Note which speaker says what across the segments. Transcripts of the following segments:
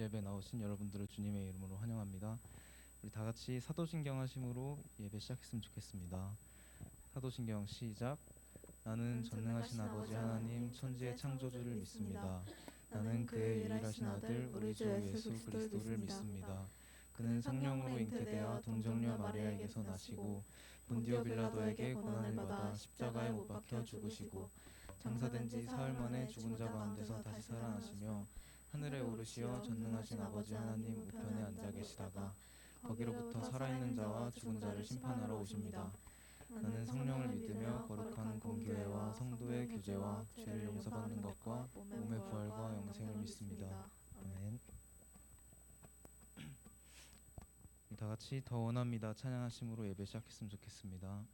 Speaker 1: 예배 나오신 여러분들을 주님의 이름으로 환영합니다. 우리 다 같이 사도신경 하심으로 예배 시작했으면 좋겠습니다. 사도신경 시작. 나는 전능하신 아버지 하나님 천지의 창조주를 믿습니다. 나는 그의 유일하신 아들 우리 주 예수 그리스도를 믿습니다. 그는 성령으로 잉태되어 동정녀 마리아에게서 나시고 본디오 빌라도에게 고난을 받아 십자가에 못 박혀 죽으시고 장사된 지 사흘 만에 죽은 자 가운데서 다시 살아나시며 하늘에 오르시어 전능하신 아버지 하나님 우편에 앉아 계시다가 거기로부터 살아있는 자와 죽은 자를 심판하러 오십니다. 나는 성령을 믿으며 거룩한 공교회와 성도의 교제와 죄를 용서받는 것과 몸의 부활과 영생을 믿습니다. 아멘. 다 같이 더 원합니다 찬양하심으로 예배 시작했으면 좋겠습니다.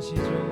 Speaker 1: 마시죠.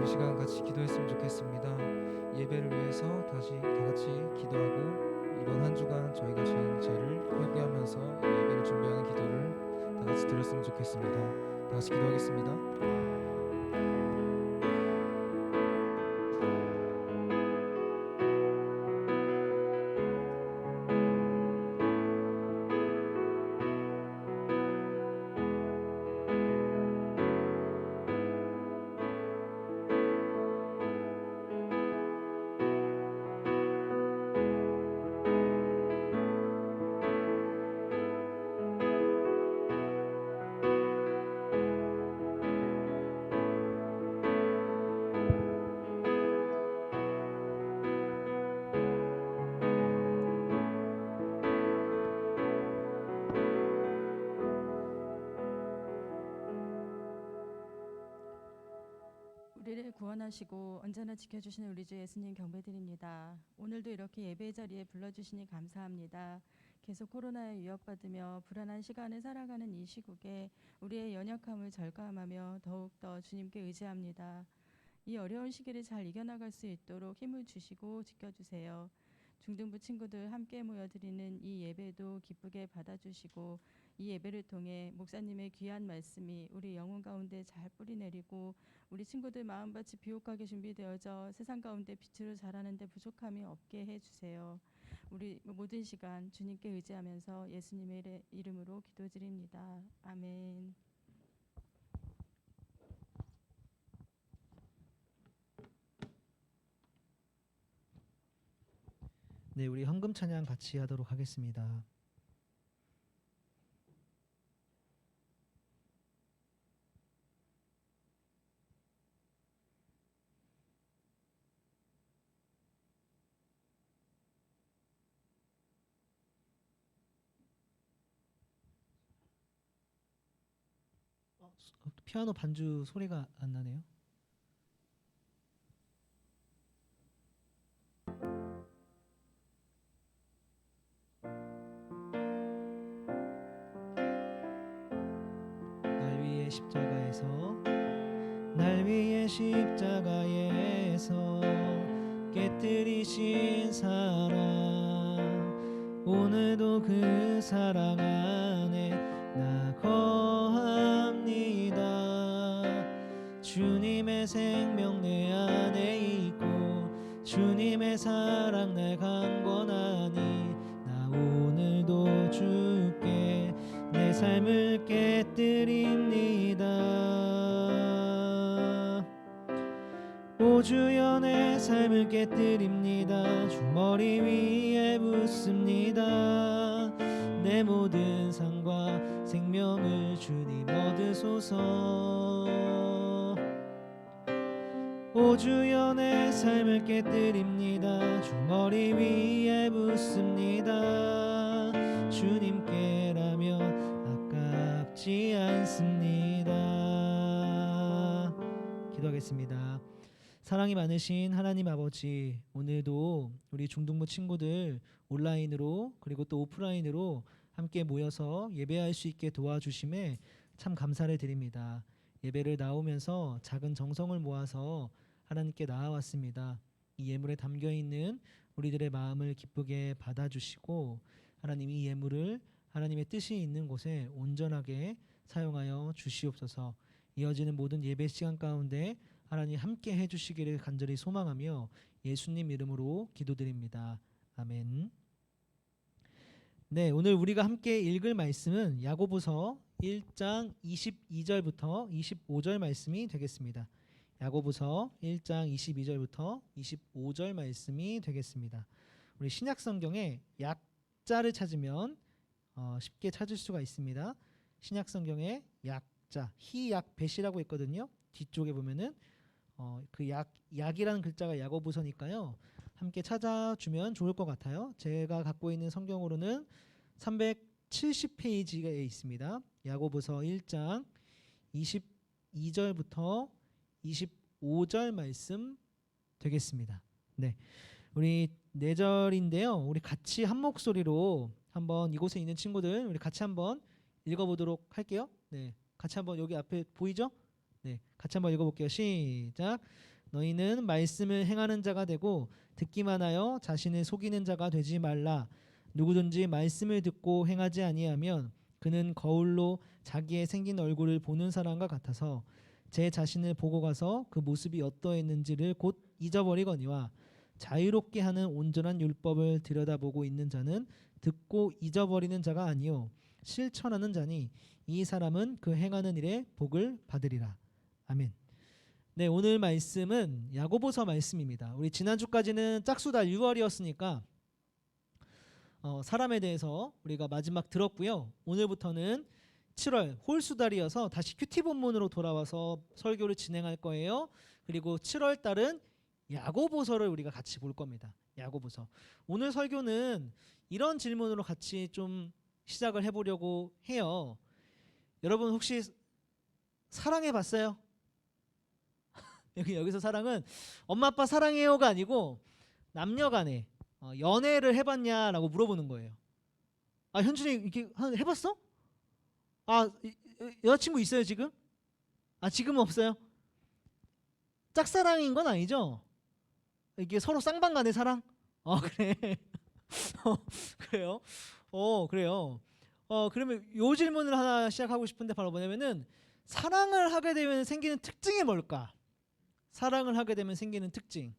Speaker 1: 이 시간 같이 기도했으면 좋겠습니다. 예배를 위해서 다시 다 같이 기도하고 이번 한 주간 저희가 지은 죄를 회개하면서 예배를 준비하는 기도를 다 같이 드렸으면 좋겠습니다. 다 같이 기도하겠습니다.
Speaker 2: 우리를 구원하시고 언제나 지켜주시는 우리 주 예수님 경배드립니다. 오늘도 이렇게 예배의 자리에 불러주시니 감사합니다. 계속 코로나에 위협받으며 불안한 시간을 살아가는 이 시국에 우리의 연약함을 절감하며 더욱더 주님께 의지합니다. 이 어려운 시기를 잘 이겨나갈 수 있도록 힘을 주시고 지켜주세요. 중등부 친구들 함께 모여드리는 이 예배도 기쁘게 받아주시고 이 예배를 통해 목사님의 귀한 말씀이 우리 영혼 가운데 잘 뿌리내리고 우리 친구들 마음밭이 비옥하게 준비되어져 세상 가운데 빛으로 자라는데 부족함이 없게 해주세요. 우리 모든 시간 주님께 의지하면서 예수님의 이름으로 기도드립니다. 아멘.
Speaker 3: 네, 우리 헌금 찬양 같이 하도록 하겠습니다. 피아노 반주 소리가 안 나네요. 날 위해 십자가에서 깨뜨리신 사랑, 오늘도 그 사랑 안에 나 거합니다. 주님의 생명 내 안에 있고 주님의 사랑 날 강권하니 나 오늘도 주께 내 삶을 깨뜨립니다. 오 주여 내 삶을 깨뜨립니다. 주 머리 위에 붓습니다. 내 모든 상과 생명을 주님 얻으소서. 오 주여 내 삶을 깨뜨립니다. 주 머리 위에 붓습니다. 주님께라면 아깝지 않습니다. 기도하겠습니다. 사랑이 많으신 하나님 아버지, 오늘도 우리 중등부 친구들 온라인으로 그리고 또 오프라인으로 함께 모여서 예배할 수 있게 도와주심에 참 감사를 드립니다. 예배를 나오면서 작은 정성을 모아서 하나님께 나아왔습니다. 이 예물에 담겨있는 우리들의 마음을 기쁘게 받아주시고 하나님 이 예물을 하나님의 뜻이 있는 곳에 온전하게 사용하여 주시옵소서. 이어지는 모든 예배 시간 가운데 하나님 함께 해주시기를 간절히 소망하며 예수님 이름으로 기도드립니다. 아멘. 네, 오늘 우리가 함께 읽을 말씀은 야고보서 1장 22절부터 25절 말씀이 되겠습니다. 야고보서 1장 22절부터 25절 말씀이 되겠습니다. 우리 신약 성경에 약자를 찾으면 쉽게 찾을 수가 있습니다. 신약 성경에 약자, 히약벳이라고 있거든요. 뒤쪽에 보면은 그 약이라는 글자가 야고보서니까요. 함께 찾아주면 좋을 것 같아요. 제가 갖고 있는 성경으로는 370페이지에 있습니다. 야고보서 1장 22절부터 25절 말씀 되겠습니다. 네, 우리 4절인데요. 우리 같이 한 목소리로 한번 이곳에 있는 친구들 우리 같이 한번 읽어보도록 할게요. 네, 같이 한번 여기 앞에 보이죠? 네, 같이 한번 읽어볼게요. 시작. 너희는 말씀을 행하는 자가 되고 듣기만 하여 자신을 속이는 자가 되지 말라. 누구든지 말씀을 듣고 행하지 아니하면 그는 거울로 자기의 생긴 얼굴을 보는 사람과 같아서 제 자신을 보고 가서 그 모습이 어떠했는지를 곧 잊어버리거니와 자유롭게 하는 온전한 율법을 들여다보고 있는 자는 듣고 잊어버리는 자가 아니요 실천하는 자니 이 사람은 그 행하는 일에 복을 받으리라. 아멘. 네, 오늘 말씀은 야고보서 말씀입니다. 우리 지난주까지는 짝수달 6월이었으니까 사람에 대해서 우리가 마지막 들었고요. 오늘부터는 7월 홀수달이어서 다시 큐티 본문으로 돌아와서 설교를 진행할 거예요. 그리고 7월 달은 야고보서를 우리가 같이 볼 겁니다. 야고보서. 오늘 설교는 이런 질문으로 같이 좀 시작을 해보려고 해요. 여러분 혹시 사랑해 봤어요? 여기서 사랑은 엄마 아빠 사랑해요가 아니고 남녀간에 연애를 해봤냐라고 물어보는 거예요. 아, 현준이 이렇게 해봤어? 아, 여자친구 있어요 지금? 아, 지금은 없어요? 짝사랑인 건 아니죠? 이게 서로 쌍방간의 사랑? 그래. 그래요? 그래요. 그러면 요 질문을 하나 시작하고 싶은데 바로 뭐냐면은 사랑을 하게 되면 생기는 특징이 뭘까? 사랑을 하게 되면 생기는 특징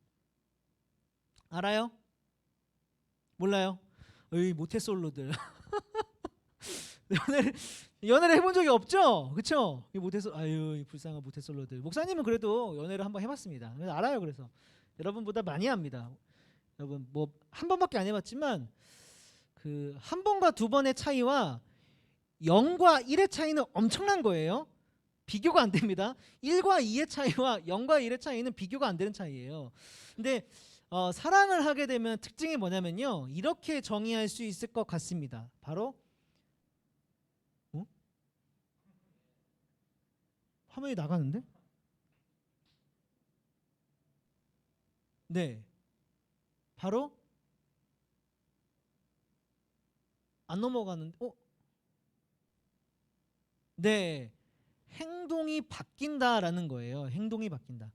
Speaker 3: 알아요? 몰라요? 에이, 모태솔로들. 연애를 해본 적이 없죠? 그쵸? 아유, 이 불쌍한 모태솔로들. 목사님은 그래도 연애를 한번 해봤습니다. 그래서 알아요. 그래서 여러분보다 많이 합니다. 여러분 뭐 한 번밖에 안 해봤지만 그 한 번과 두 번의 차이와 0과 1의 차이는 엄청난 거예요. 비교가 안 됩니다. 1과 2의 차이와 0과 1의 차이는 비교가 안 되는 차이예요. 근데 사랑을 하게 되면 특징이 뭐냐면요. 이렇게 정의할 수 있을 것 같습니다. 바로 화면이 나가는데? 네. 바로 안 넘어가는데 네. 행동이 바뀐다라는 거예요. 행동이 바뀐다.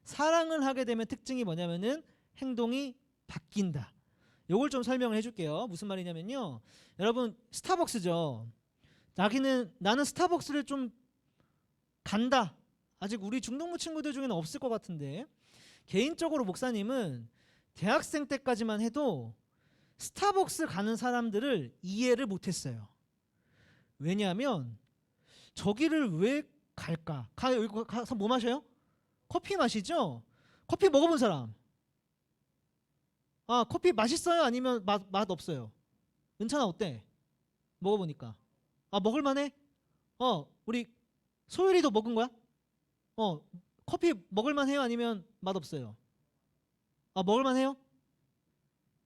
Speaker 3: 사랑을 하게 되면 특징이 뭐냐면은 행동이 바뀐다. 요걸 좀 설명을 해줄게요. 무슨 말이냐면요. 여러분 스타벅스죠. 나는 스타벅스를 좀 간다. 아직 우리 중동부 친구들 중에는 없을 것 같은데 개인적으로 목사님은 대학생 때까지만 해도 스타벅스 가는 사람들을 이해를 못했어요. 왜냐하면 저기를 왜 갈까? 여기 가서 뭐 마셔요? 커피 마시죠? 커피 먹어본 사람? 아, 커피 맛있어요? 아니면 맛 없어요? 은찬아 어때? 먹어보니까 아, 먹을만해? 우리 소율이도 먹은 거야? 커피 먹을만해요? 아니면 맛없어요? 아, 먹을만해요?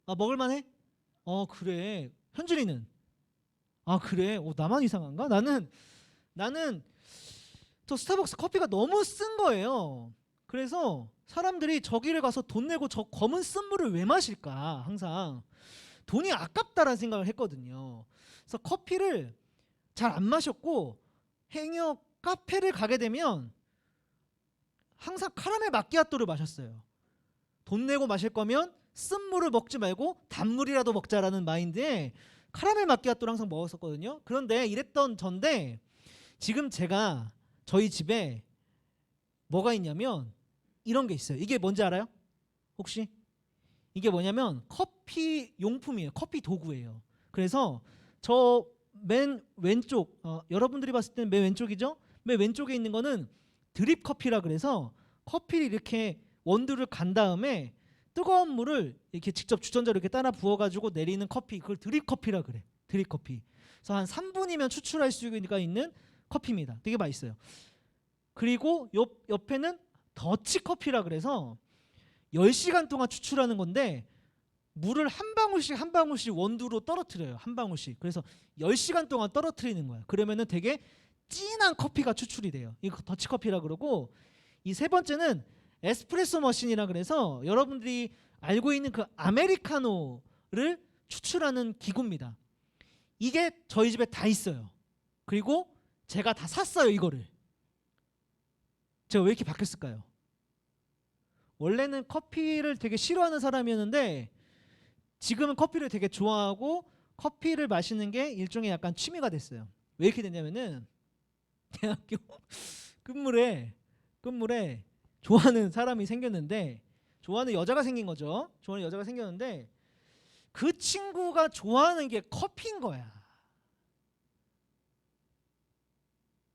Speaker 3: 아, 먹을만해? 그래. 현준이는? 아, 그래. 나만 이상한가? 나는 저 스타벅스 커피가 너무 쓴 거예요. 그래서 사람들이 저기를 가서 돈 내고 저 검은 쓴물을 왜 마실까? 항상 돈이 아깝다라는 생각을 했거든요. 그래서 커피를 잘 안 마셨고 행여 카페를 가게 되면 항상 카라멜 마키아토를 마셨어요. 돈 내고 마실 거면 쓴물을 먹지 말고 단물이라도 먹자라는 마인드에 카라멜 마키아토를 항상 먹었었거든요. 그런데 이랬던 전데 지금 제가 저희 집에 뭐가 있냐면 이런 게 있어요. 이게 뭔지 알아요? 혹시? 이게 뭐냐면 커피 용품이에요. 커피 도구예요. 그래서 저 맨 왼쪽 여러분들이 봤을 때는 맨 왼쪽이죠? 맨 왼쪽에 있는 거는 드립 커피라 그래서 커피를 이렇게 원두를 간 다음에 뜨거운 물을 이렇게 직접 주전자로 이렇게 따라 부어가지고 내리는 커피, 그걸 드립 커피라 그래. 드립 커피. 그래서 한 3분이면 추출할 수가 있는 커피입니다. 되게 맛있어요. 그리고 옆에는 더치 커피라 그래서 10시간 동안 추출하는 건데 물을 한 방울씩 원두로 떨어뜨려요. 한 방울씩. 그래서 10시간 동안 떨어뜨리는 거야. 그러면은 되게 진한 커피가 추출이 돼요. 이거 더치 커피라 그러고 이 세 번째는 에스프레소 머신이라 그래서 여러분들이 알고 있는 그 아메리카노를 추출하는 기구입니다. 이게 저희 집에 다 있어요. 그리고 제가 다 샀어요, 이거를. 제가 왜 이렇게 바뀌었을까요? 원래는 커피를 되게 싫어하는 사람이었는데 지금은 커피를 되게 좋아하고 커피를 마시는 게 일종의 약간 취미가 됐어요. 왜 이렇게 됐냐면은 대학교 끝물에 좋아하는 사람이 생겼는데 좋아하는 여자가 생긴 거죠. 좋아하는 여자가 생겼는데 그 친구가 좋아하는 게 커피인 거야.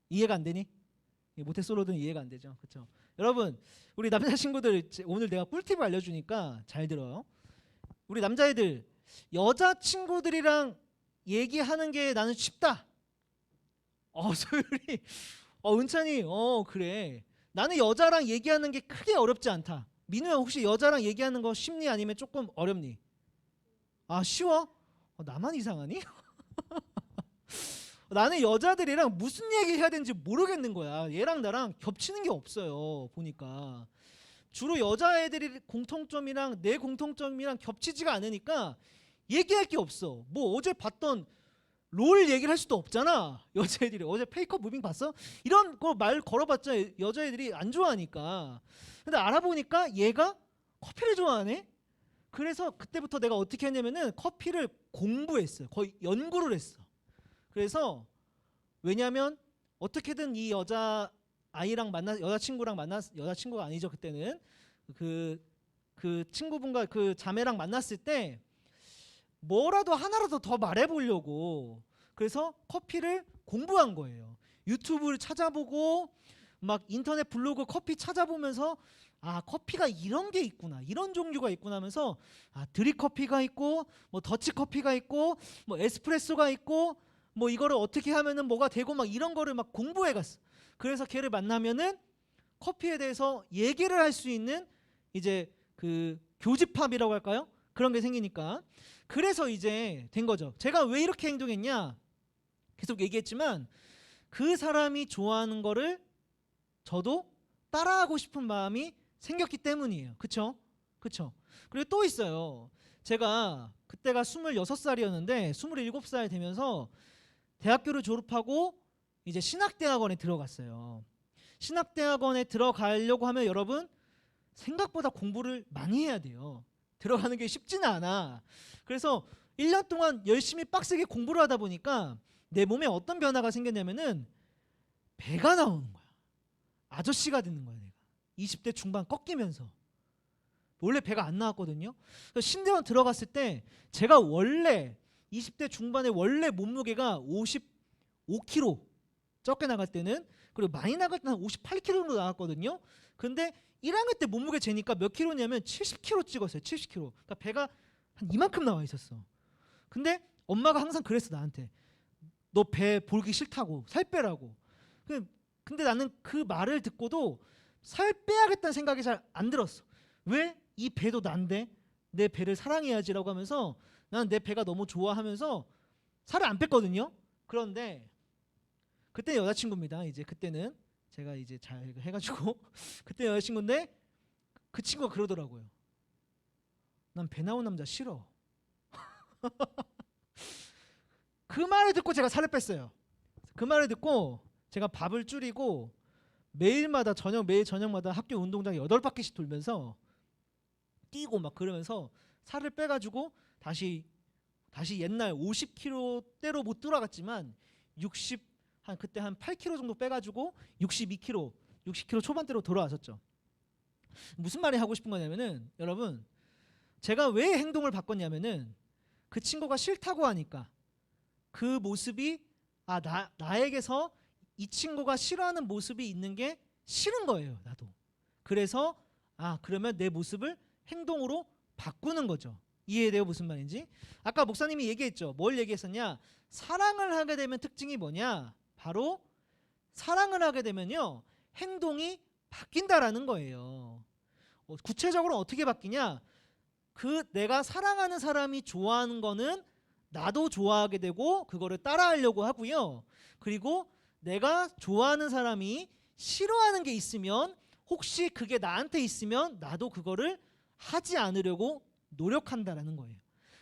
Speaker 3: 이해가 안 되니? 모태솔로든 이해가 안 되죠. 그렇죠? 여러분, 우리 남자 친구들 오늘 내가 꿀팁을 알려주니까 잘 들어요. 우리 남자애들 여자 친구들이랑 얘기하는 게 나는 쉽다. 소율이, 은찬이, 그래. 나는 여자랑 얘기하는 게 크게 어렵지 않다. 민우야 혹시 여자랑 얘기하는 거 쉽니 아니면 조금 어렵니? 아, 쉬워? 나만 이상하니? 나는 여자들이랑 무슨 얘기 해야 되는지 모르겠는 거야. 얘랑 나랑 겹치는 게 없어요. 보니까 주로 여자애들이 공통점이랑 내 공통점이랑 겹치지가 않으니까 얘기할 게 없어. 뭐 어제 봤던 롤 얘기를 할 수도 없잖아. 여자애들이 어제 페이커 무빙 봤어? 이런 거 말 걸어봤자 여자애들이 안 좋아하니까. 근데 알아보니까 얘가 커피를 좋아하네. 그래서 그때부터 내가 어떻게 했냐면은 커피를 공부했어요. 거의 연구를 했어. 그래서 왜냐하면 어떻게든 이 여자친구가 아니죠. 그때는 그 친구분과 그 자매랑 만났을 때 뭐라도 하나라도 더 말해보려고 그래서 커피를 공부한 거예요. 유튜브를 찾아보고 막 인터넷 블로그 커피 찾아보면서 커피가 이런 게 있구나, 이런 종류가 있구나 하면서 드립 커피가 있고 뭐 더치 커피가 있고 뭐 에스프레소가 있고 뭐 이거를 어떻게 하면은 뭐가 되고 막 이런 거를 막 공부해 갔어. 그래서 걔를 만나면은 커피에 대해서 얘기를 할 수 있는 이제 그 교집합이라고 할까요? 그런 게 생기니까 그래서 이제 된 거죠. 제가 왜 이렇게 행동했냐? 계속 얘기했지만 그 사람이 좋아하는 거를 저도 따라하고 싶은 마음이 생겼기 때문이에요. 그쵸? 그리고 또 있어요. 제가 그때가 26살이었는데 27살 되면서 대학교를 졸업하고 이제 신학대학원에 들어갔어요. 신학대학원에 들어가려고 하면 여러분 생각보다 공부를 많이 해야 돼요. 들어가는 게 쉽지는 않아. 그래서 1년 동안 열심히 빡세게 공부를 하다 보니까 내 몸에 어떤 변화가 생겼냐면은 배가 나오는 거야. 아저씨가 되는 거야 내가. 20대 중반 꺾이면서. 원래 배가 안 나왔거든요. 그래서 신대원 들어갔을 때 제가 원래 20대 중반에 원래 몸무게가 55kg 적게 나갈 때는, 그리고 많이 나갈 때는 한 58kg 정도 나왔거든요. 근데 1학년 때 몸무게 재니까 몇 킬로냐면 70kg 찍었어요. 70kg. 그러니까 배가 한 이만큼 나와 있었어. 근데 엄마가 항상 그랬어 나한테. 너 배 보기 싫다고, 살 빼라고. 근데 나는 그 말을 듣고도 살 빼야겠다는 생각이 잘 안 들었어. 왜? 이 배도 난데 내 배를 사랑해야지라고 하면서 나는 내 배가 너무 좋아하면서 살을 안 뺐거든요. 그런데 그때 여자친구입니다. 이제 그때는 제가 이제 잘 해가지고 그때 여자친구인데 그 친구가 그러더라고요. 난 배 나온 남자 싫어. 그 말을 듣고 제가 살을 뺐어요. 그 말을 듣고 제가 밥을 줄이고 매일마다 매일 저녁마다 학교 운동장 8바퀴씩 돌면서 뛰고 막 그러면서 살을 빼가지고 다시 옛날 50kg대로 못 돌아갔지만 그때 한 8kg 정도 빼가지고 60kg 초반대로 돌아왔었죠. 무슨 말이 하고 싶은 거냐면은 여러분, 제가 왜 행동을 바꿨냐면은 그 친구가 싫다고 하니까 그 모습이 나에게서 이 친구가 싫어하는 모습이 있는 게 싫은 거예요. 나도. 그래서 그러면 내 모습을 행동으로 바꾸는 거죠. 이해돼요? 무슨 말인지? 아까 목사님이 얘기했죠. 뭘 얘기했었냐? 사랑을 하게 되면 특징이 뭐냐? 바로 사랑을 하게 되면요, 행동이 바뀐다라는 거예요. 구체적으로 어떻게 바뀌냐? 내가 사랑하는 사람이 좋아하는 거는 나도 좋아하게 되고 그거를 따라하려고 하고요. 그리고 내가 좋아하는 사람이 싫어하는 게 있으면 혹시 그게 나한테 있으면 나도 그거를 하지 않으려고 노력한다라는 거예요.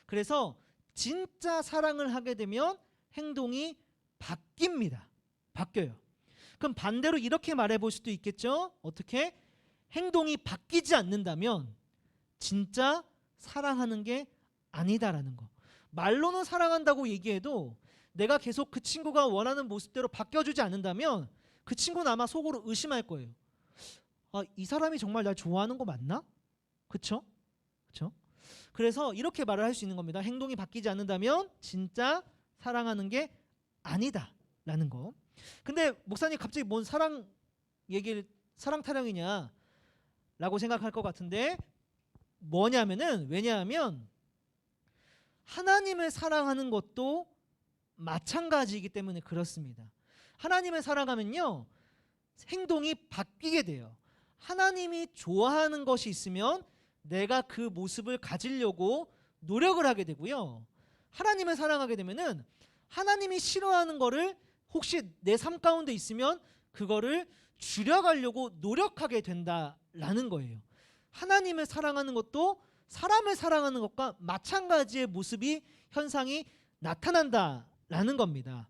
Speaker 3: 그래서 진짜 사랑을 하게 되면 행동이 바뀝니다. 바뀌어요. 그럼 반대로 이렇게 말해볼 수도 있겠죠. 어떻게? 행동이 바뀌지 않는다면 진짜 사랑하는 게 아니다라는 거. 말로는 사랑한다고 얘기해도 내가 계속 그 친구가 원하는 모습대로 바뀌어주지 않는다면 그 친구는 아마 속으로 의심할 거예요. 이 사람이 정말 날 좋아하는 거 맞나? 그쵸? 그래서 이렇게 말을 할 수 있는 겁니다. 행동이 바뀌지 않는다면 진짜 사랑하는 게 아니다라는 거. 근데 목사님 갑자기 뭔 사랑 타령이냐 라고 생각할 것 같은데, 왜냐하면 하나님을 사랑하는 것도 마찬가지이기 때문에 그렇습니다. 하나님을 사랑하면요, 행동이 바뀌게 돼요. 하나님이 좋아하는 것이 있으면 내가 그 모습을 가지려고 노력을 하게 되고요. 하나님을 사랑하게 되면은 하나님이 싫어하는 거를 혹시 내 삶 가운데 있으면 그거를 줄여가려고 노력하게 된다라는 거예요. 하나님을 사랑하는 것도 사람을 사랑하는 것과 마찬가지의 현상이 나타난다라는 겁니다.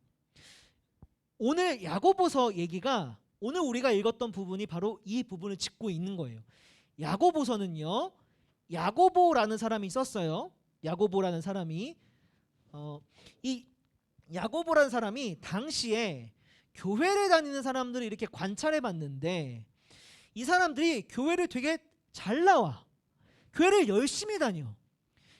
Speaker 3: 오늘 야고보서 얘기가, 오늘 우리가 읽었던 부분이 바로 이 부분을 짚고 있는 거예요. 야고보서는요, 야고보라는 사람이 썼어요. 야고보라는 사람이 이 야고보라는 사람이 당시에 교회를 다니는 사람들을 이렇게 관찰해 봤는데 이 사람들이 교회를 되게 잘 나와. 교회를 열심히 다녀.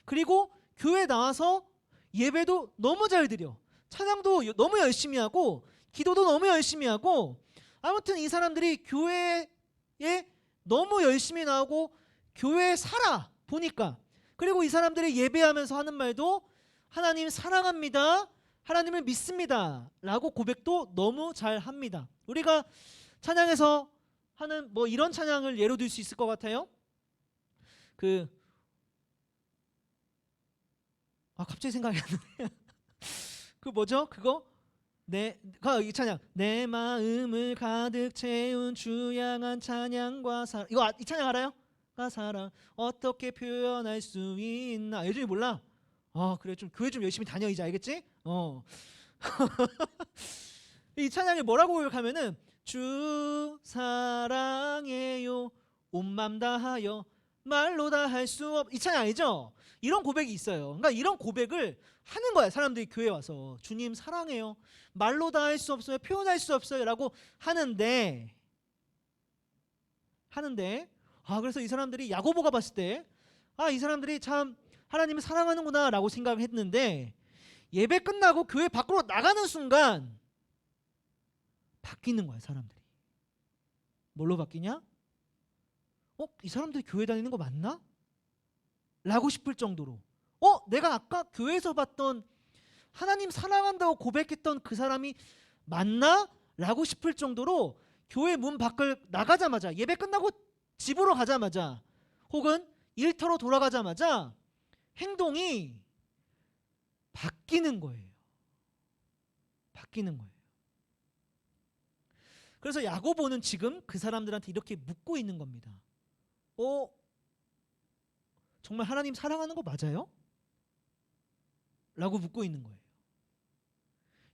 Speaker 3: 그리고 교회 나와서 예배도 너무 잘 드려. 찬양도 너무 열심히 하고 기도도 너무 열심히 하고, 아무튼 이 사람들이 교회에 너무 열심히 나오고 교회에 살아 보니까, 그리고 이 사람들이 예배하면서 하는 말도 하나님 사랑합니다, 하나님을 믿습니다 라고 고백도 너무 잘 합니다. 우리가 찬양에서 하는 이런 찬양을 예로 들 수 있을 것 같아요. 갑자기 생각이 안 나네. 뭐죠? 이 찬양, 내 마음을 가득 채운 주양한 찬양과 사랑. 이 찬양 알아요? 사랑 어떻게 표현할 수 있나. 예준이 몰라? 그래, 좀 교회 좀 열심히 다녀 이제, 알겠지? 이 찬양이 뭐라고 고백하면은 주 사랑해요 온 맘 다하여 말로 다 할 수 없. 이 찬양 아니죠? 이런 고백이 있어요. 그러니까 이런 고백을 하는 거야. 사람들이 교회 와서 주님 사랑해요. 말로 다 할 수 없어요. 표현할 수 없어요라고 하는데 그래서 이 사람들이 야고보가 봤을 때 이 사람들이 참 하나님을 사랑하는구나라고 생각했는데 예배 끝나고 교회 밖으로 나가는 순간 바뀌는 거야. 사람들이 뭘로 바뀌냐? 이 사람들이 교회 다니는 거 맞나? 라고 싶을 정도로 내가 아까 교회에서 봤던 하나님 사랑한다고 고백했던 그 사람이 맞나? 라고 싶을 정도로 교회 문 밖을 나가자마자 예배 끝나고 집으로 가자마자 혹은 일터로 돌아가자마자 행동이 바뀌는 거예요. 바뀌는 거예요. 그래서 야고보는 지금 그 사람들한테 이렇게 묻고 있는 겁니다. 정말 하나님 사랑하는 거 맞아요? 라고 묻고 있는 거예요.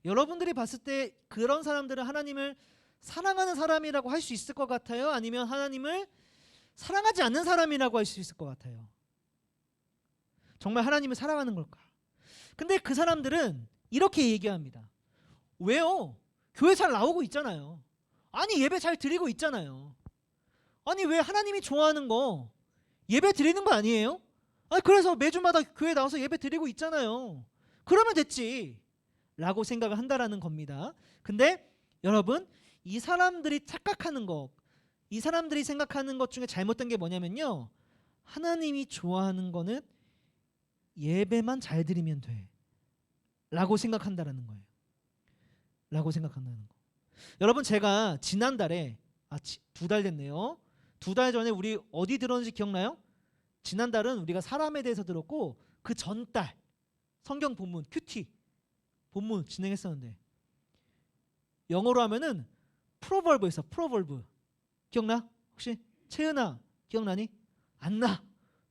Speaker 3: 여러분들이 봤을 때 그런 사람들은 하나님을 사랑하는 사람이라고 할 수 있을 것 같아요? 아니면 하나님을 사랑하지 않는 사람이라고 할 수 있을 것 같아요? 정말 하나님을 사랑하는 걸까? 근데 그 사람들은 이렇게 얘기합니다. 왜요? 교회 잘 나오고 있잖아요. 아니 예배 잘 드리고 있잖아요. 아니 왜 하나님이 좋아하는 거 예배 드리는 거 아니에요? 그래서 매주마다 교회 나와서 예배 드리고 있잖아요. 그러면 됐지 라고 생각을 한다라는 겁니다. 근데 여러분 이 사람들이 착각하는 거, 이 사람들이 생각하는 것 중에 잘못된 게 뭐냐면요, 하나님이 좋아하는 거는 예배만 잘 드리면 돼 라고 생각한다라는 거예요. 라고 생각한다는 거. 여러분 제가 지난달에 2달 됐네요. 2달 전에 우리 어디 들었는지 기억나요? 지난달은 우리가 사람에 대해서 들었고 그 전달 성경 본문 큐티 본문 진행했었는데 영어로 하면은 프로벌브 있어. 프로벌브 기억나? 혹시? 채은아 기억나니? 안 나.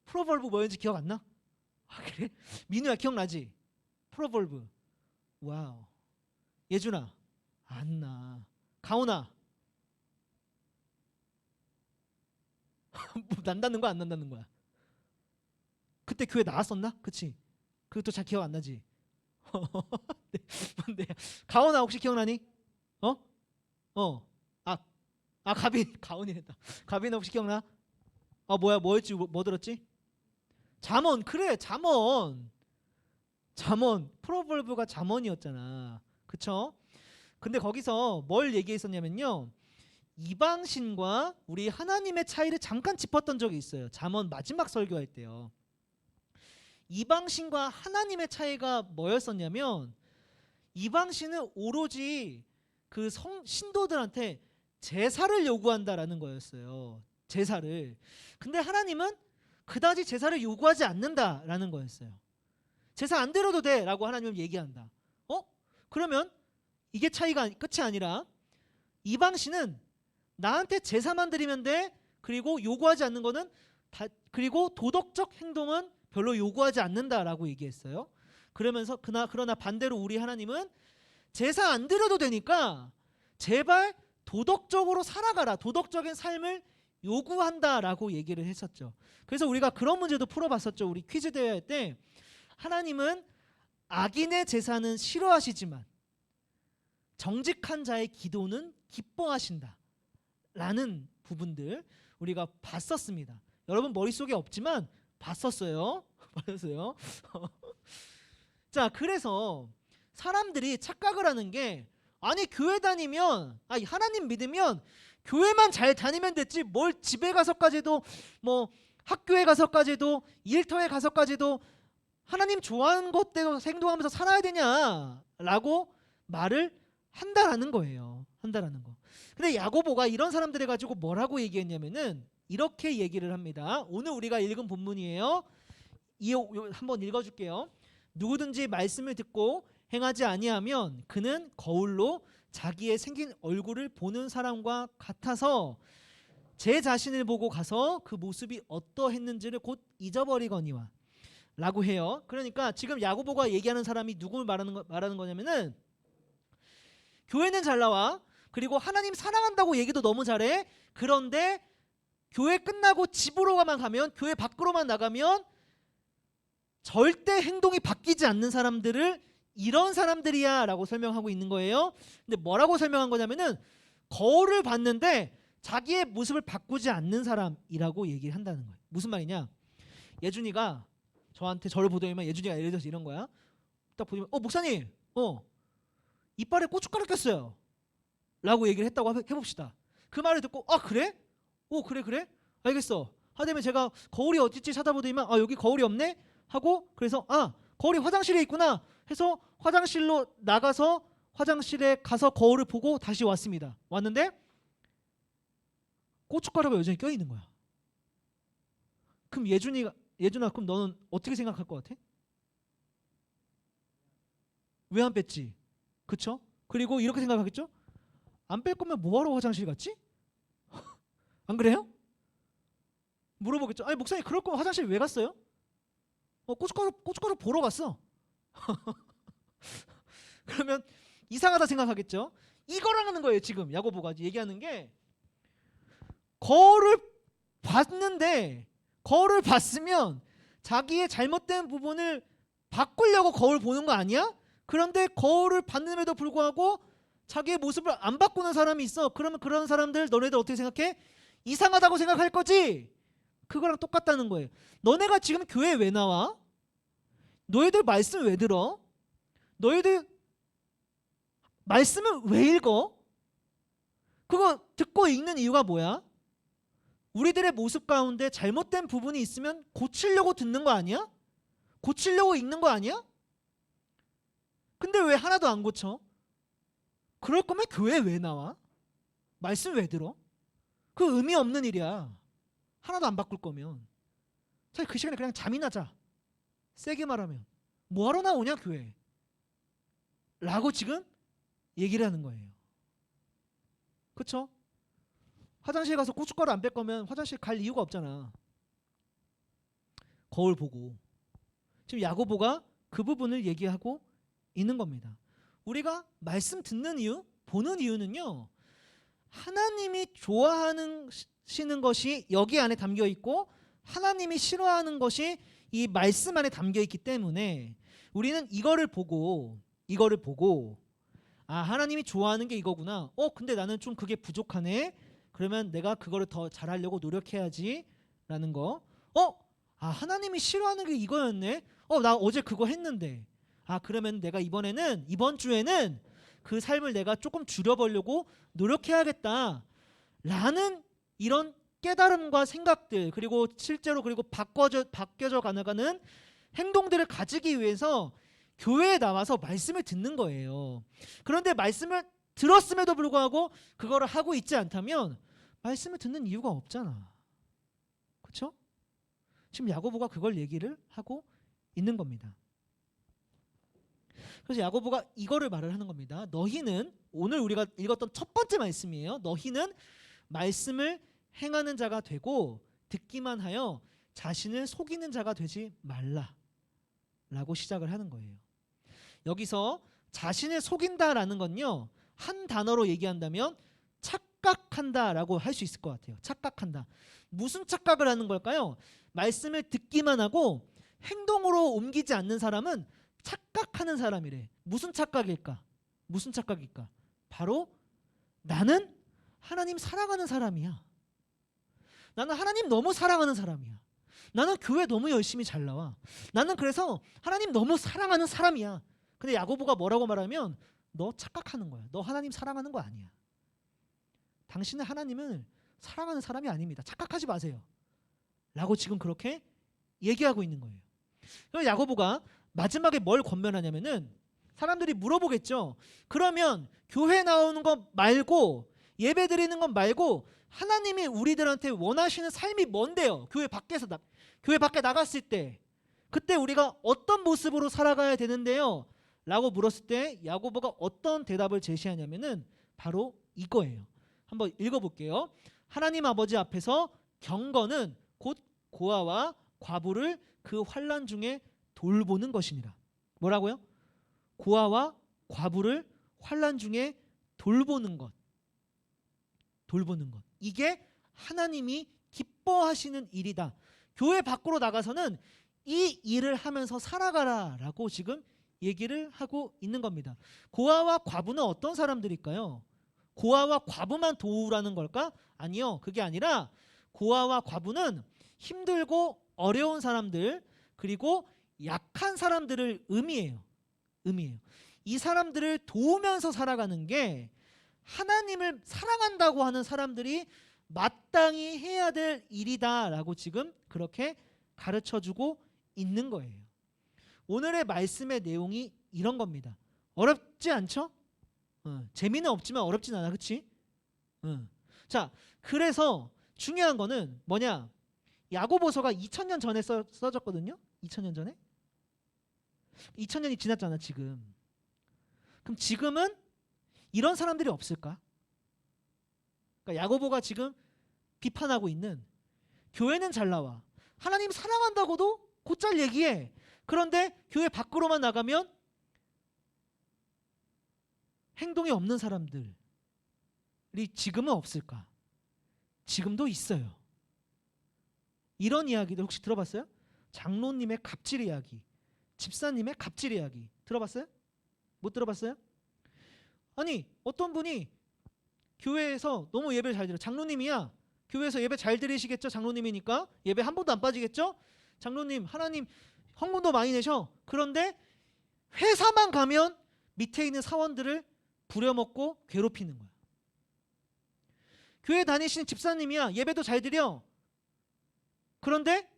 Speaker 3: 프로벌브 뭐였는지 기억 안 나? 그래? 민우야 기억나지? 프로벌브. 와우. 예준아 안 나. 가온아 뭐 난다는 거야 안 난다는 거야? 그때 교회 나왔었나? 그치? 그것도 잘 기억 안 나지? 뭔데? 가온아 혹시 기억나니? 가빈이 했다. 가빈아 혹시 기억나? 뭐였지? 뭐 들었지? 잠언. 그래 잠언. 프로벌브가 잠언이었잖아. 그쵸? 근데 거기서 뭘 얘기했었냐면요, 이방신과 우리 하나님의 차이를 잠깐 짚었던 적이 있어요. 잠언 마지막 설교할 때요. 이방신과 하나님의 차이가 뭐였었냐면 이방신은 오로지 그 신도들한테 제사를 요구한다라는 거였어요. 제사를. 근데 하나님은 그다지 제사를 요구하지 않는다라는 거였어요. 제사 안 드려도 돼 라고 하나님은 얘기한다. 그러면 이게 차이가 끝이 아니라 이방신은 나한테 제사만 드리면 돼. 그리고 요구하지 않는 거는 그리고 도덕적 행동은 별로 요구하지 않는다라고 얘기했어요. 그러나 반대로 우리 하나님은 제사 안 드려도 되니까 제발 도덕적으로 살아가라. 도덕적인 삶을 요구한다라고 얘기를 했었죠. 그래서 우리가 그런 문제도 풀어봤었죠. 우리 퀴즈 대회 할 때 하나님은 악인의 제사는 싫어하시지만 정직한 자의 기도는 기뻐하신다 라는 부분들 우리가 봤었습니다. 여러분 머릿속에 없지만 봤었어요. 자, 그래서 사람들이 착각을 하는 게 아니 교회 다니면 하나님 믿으면 교회만 잘 다니면 됐지 뭘 집에 가서까지도 뭐 학교에 가서까지도 일터에 가서까지도 하나님 좋아하는 것대로 행동하면서 살아야 되냐라고 말을 한다라는 거예요. 한다라는 거. 근데 야고보가 이런 사람들에 가지고 뭐라고 얘기했냐면은 이렇게 얘기를 합니다. 오늘 우리가 읽은 본문이에요. 한번 읽어줄게요. 누구든지 말씀을 듣고 행하지 아니하면 그는 거울로 자기의 생긴 얼굴을 보는 사람과 같아서 제 자신을 보고 가서 그 모습이 어떠했는지를 곧 잊어버리거니와 라고 해요. 그러니까 지금 야고보가 얘기하는 사람이 누굴 말하는 거냐면은 교회는 잘 나와. 그리고 하나님 사랑한다고 얘기도 너무 잘해. 그런데 교회 끝나고 집으로만 가면, 교회 밖으로만 나가면 절대 행동이 바뀌지 않는 사람들을 이런 사람들이야 라고 설명하고 있는 거예요. 근데 뭐라고 설명한 거냐면은 거울을 봤는데 자기의 모습을 바꾸지 않는 사람이라고 얘기를 한다는 거예요. 무슨 말이냐? 예준이가 저를 보더니만 예준이가 예를 들어서 이런 거야. 딱 보면 목사님 이빨에 고춧가루 꼈어요 라고 얘기를 했다고 해봅시다. 그 말을 듣고 그래? 그래 알겠어 하다면 제가 거울이 어딨지 찾아보더니만 여기 거울이 없네 하고, 그래서 거울이 화장실에 있구나 해서 화장실로 나가서 화장실에 가서 거울을 보고 다시 왔습니다. 왔는데 고춧가루가 여전히 껴있는 거야. 그럼 예준아 그럼 너는 어떻게 생각할 것 같아? 왜 안 뺐지? 그쵸? 그리고 이렇게 생각하겠죠? 안 뺄 거면 뭐하러 화장실 갔지? 안 그래요? 물어보겠죠. 아니 목사님 그럴 거면 화장실 왜 갔어요? 고춧가루 보러 갔어. 그러면 이상하다 생각하겠죠. 이거랑 하는 거예요. 지금 야고보가 얘기하는 게, 거울을 봤으면 자기의 잘못된 부분을 바꾸려고 거울 보는 거 아니야? 그런데 거울을 봤음에도 불구하고 자기의 모습을 안 바꾸는 사람이 있어. 그러면 그런 사람들 너네들 어떻게 생각해? 이상하다고 생각할 거지? 그거랑 똑같다는 거예요. 너네가 지금 교회에 왜 나와? 너희들 말씀 왜 들어? 너희들 말씀을 왜 읽어? 그거 듣고 읽는 이유가 뭐야? 우리들의 모습 가운데 잘못된 부분이 있으면 고치려고 듣는 거 아니야? 고치려고 읽는 거 아니야? 근데 왜 하나도 안 고쳐? 그럴 거면 교회 왜 나와? 말씀 왜 들어? 그 의미 없는 일이야. 하나도 안 바꿀 거면 차라리 그 시간에 그냥 잠이나 자. 세게 말하면 뭐하러 나오냐 교회 라고 지금 얘기를 하는 거예요. 그쵸? 화장실 가서 고춧가루 안 뺄 거면 화장실 갈 이유가 없잖아. 거울 보고. 지금 야고보가 그 부분을 얘기하고 있는 겁니다. 우리가 말씀 듣는 이유, 보는 이유는요, 하나님이 좋아하시는 것이 여기 안에 담겨 있고 하나님이 싫어하는 것이 이 말씀 안에 담겨 있기 때문에 우리는 이거를 보고 하나님이 좋아하는 게 이거구나. 근데 나는 좀 그게 부족하네. 그러면 내가 그거를 더 잘하려고 노력해야지 라는 거. 하나님이 싫어하는 게 이거였네. 나 어제 그거 했는데. 그러면 내가 이번 주에는 그 삶을 내가 조금 줄여보려고 노력해야겠다 라는 이런 깨달음과 생각들, 그리고 실제로 바뀌어져 가는 행동들을 가지기 위해서 교회에 나와서 말씀을 듣는 거예요. 그런데 말씀을 들었음에도 불구하고 그거를 하고 있지 않다면 말씀을 듣는 이유가 없잖아. 그렇죠? 지금 야고보가 그걸 얘기를 하고 있는 겁니다. 그래서 야고보가 이거를 말을 하는 겁니다. 너희는, 오늘 우리가 읽었던 첫 번째 말씀이에요. 너희는 말씀을 행하는 자가 되고 듣기만 하여 자신을 속이는 자가 되지 말라 라고 시작을 하는 거예요. 여기서 자신을 속인다라는 건요, 한 단어로 얘기한다면 착각한다라고 할 수 있을 것 같아요. 착각한다. 무슨 착각을 하는 걸까요? 말씀을 듣기만 하고 행동으로 옮기지 않는 사람은 착각하는 사람이래. 무슨 착각일까? 바로 나는 하나님 사랑하는 사람이야. 나는 하나님 너무 사랑하는 사람이야. 나는 교회 너무 열심히 잘 나와. 나는 그래서 하나님 너무 사랑하는 사람이야. 근데 야고보가 뭐라고 말하면 너 착각하는 거야. 너 하나님 사랑하는 거 아니야. 당신은 하나님을 사랑하는 사람이 아닙니다. 착각하지 마세요. 라고 지금 그렇게 얘기하고 있는 거예요. 그래서 야고보가 마지막에 뭘 권면하냐면은, 사람들이 물어보겠죠. 그러면 교회 나오는 것 말고, 예배 드리는 것 말고 하나님이 우리들한테 원하시는 삶이 뭔데요? 교회 밖에 나갔을 때 그때 우리가 어떤 모습으로 살아가야 되는데요? 라고 물었을 때 야고보가 어떤 대답을 제시하냐면은 바로 이거예요. 한번 읽어볼게요. 하나님 아버지 앞에서 경건은 곧 고아와 과부를 그 환난 중에 돌보는 것이니라. 뭐라고요? 고아와 과부를 환난 중에 돌보는 것. 이게 하나님이 기뻐하시는 일이다. 교회 밖으로 나가서는 이 일을 하면서 살아가라라고 지금 얘기를 하고 있는 겁니다. 고아와 과부는 어떤 사람들일까요? 고아와 과부만 도우라는 걸까? 아니요. 그게 아니라 고아와 과부는 힘들고 어려운 사람들, 그리고 약한 사람들을 의미해요. 이 사람들을 도우면서 살아가는 게 하나님을 사랑한다고 하는 사람들이 마땅히 해야 될 일이다라고 지금 그렇게 가르쳐주고 있는 거예요. 오늘의 말씀의 내용이 이런 겁니다. 어렵지 않죠? 재미는 없지만 어렵진 않아, 그렇지? 자, 그래서 중요한 거는 뭐냐? 야고보서가 2000년 전에 써졌거든요. 2000년 전에. 2000년이 지났잖아 지금. 그럼 지금은 이런 사람들이 없을까? 그러니까 야고보가 지금 비판하고 있는, 교회는 잘 나와, 하나님 사랑한다고도 곧잘 얘기해. 그런데 교회 밖으로만 나가면 행동이 없는 사람들이 지금은 없을까? 지금도 있어요. 이런 이야기들 혹시 들어봤어요? 장로님의 갑질 이야기, 집사님의 갑질 이야기 들어봤어요? 못 들어봤어요? 아니, 어떤 분이 교회에서 너무 예배를 잘 드려. 장로님이야. 교회에서 예배 잘 드리시겠죠? 장로님이니까 예배 한 번도 안 빠지겠죠? 장로님, 하나님 헌금도 많이 내셔. 그런데 회사만 가면 밑에 있는 사원들을 부려먹고 괴롭히는 거야. 교회 다니시는 집사님이야. 예배도 잘 드려. 그런데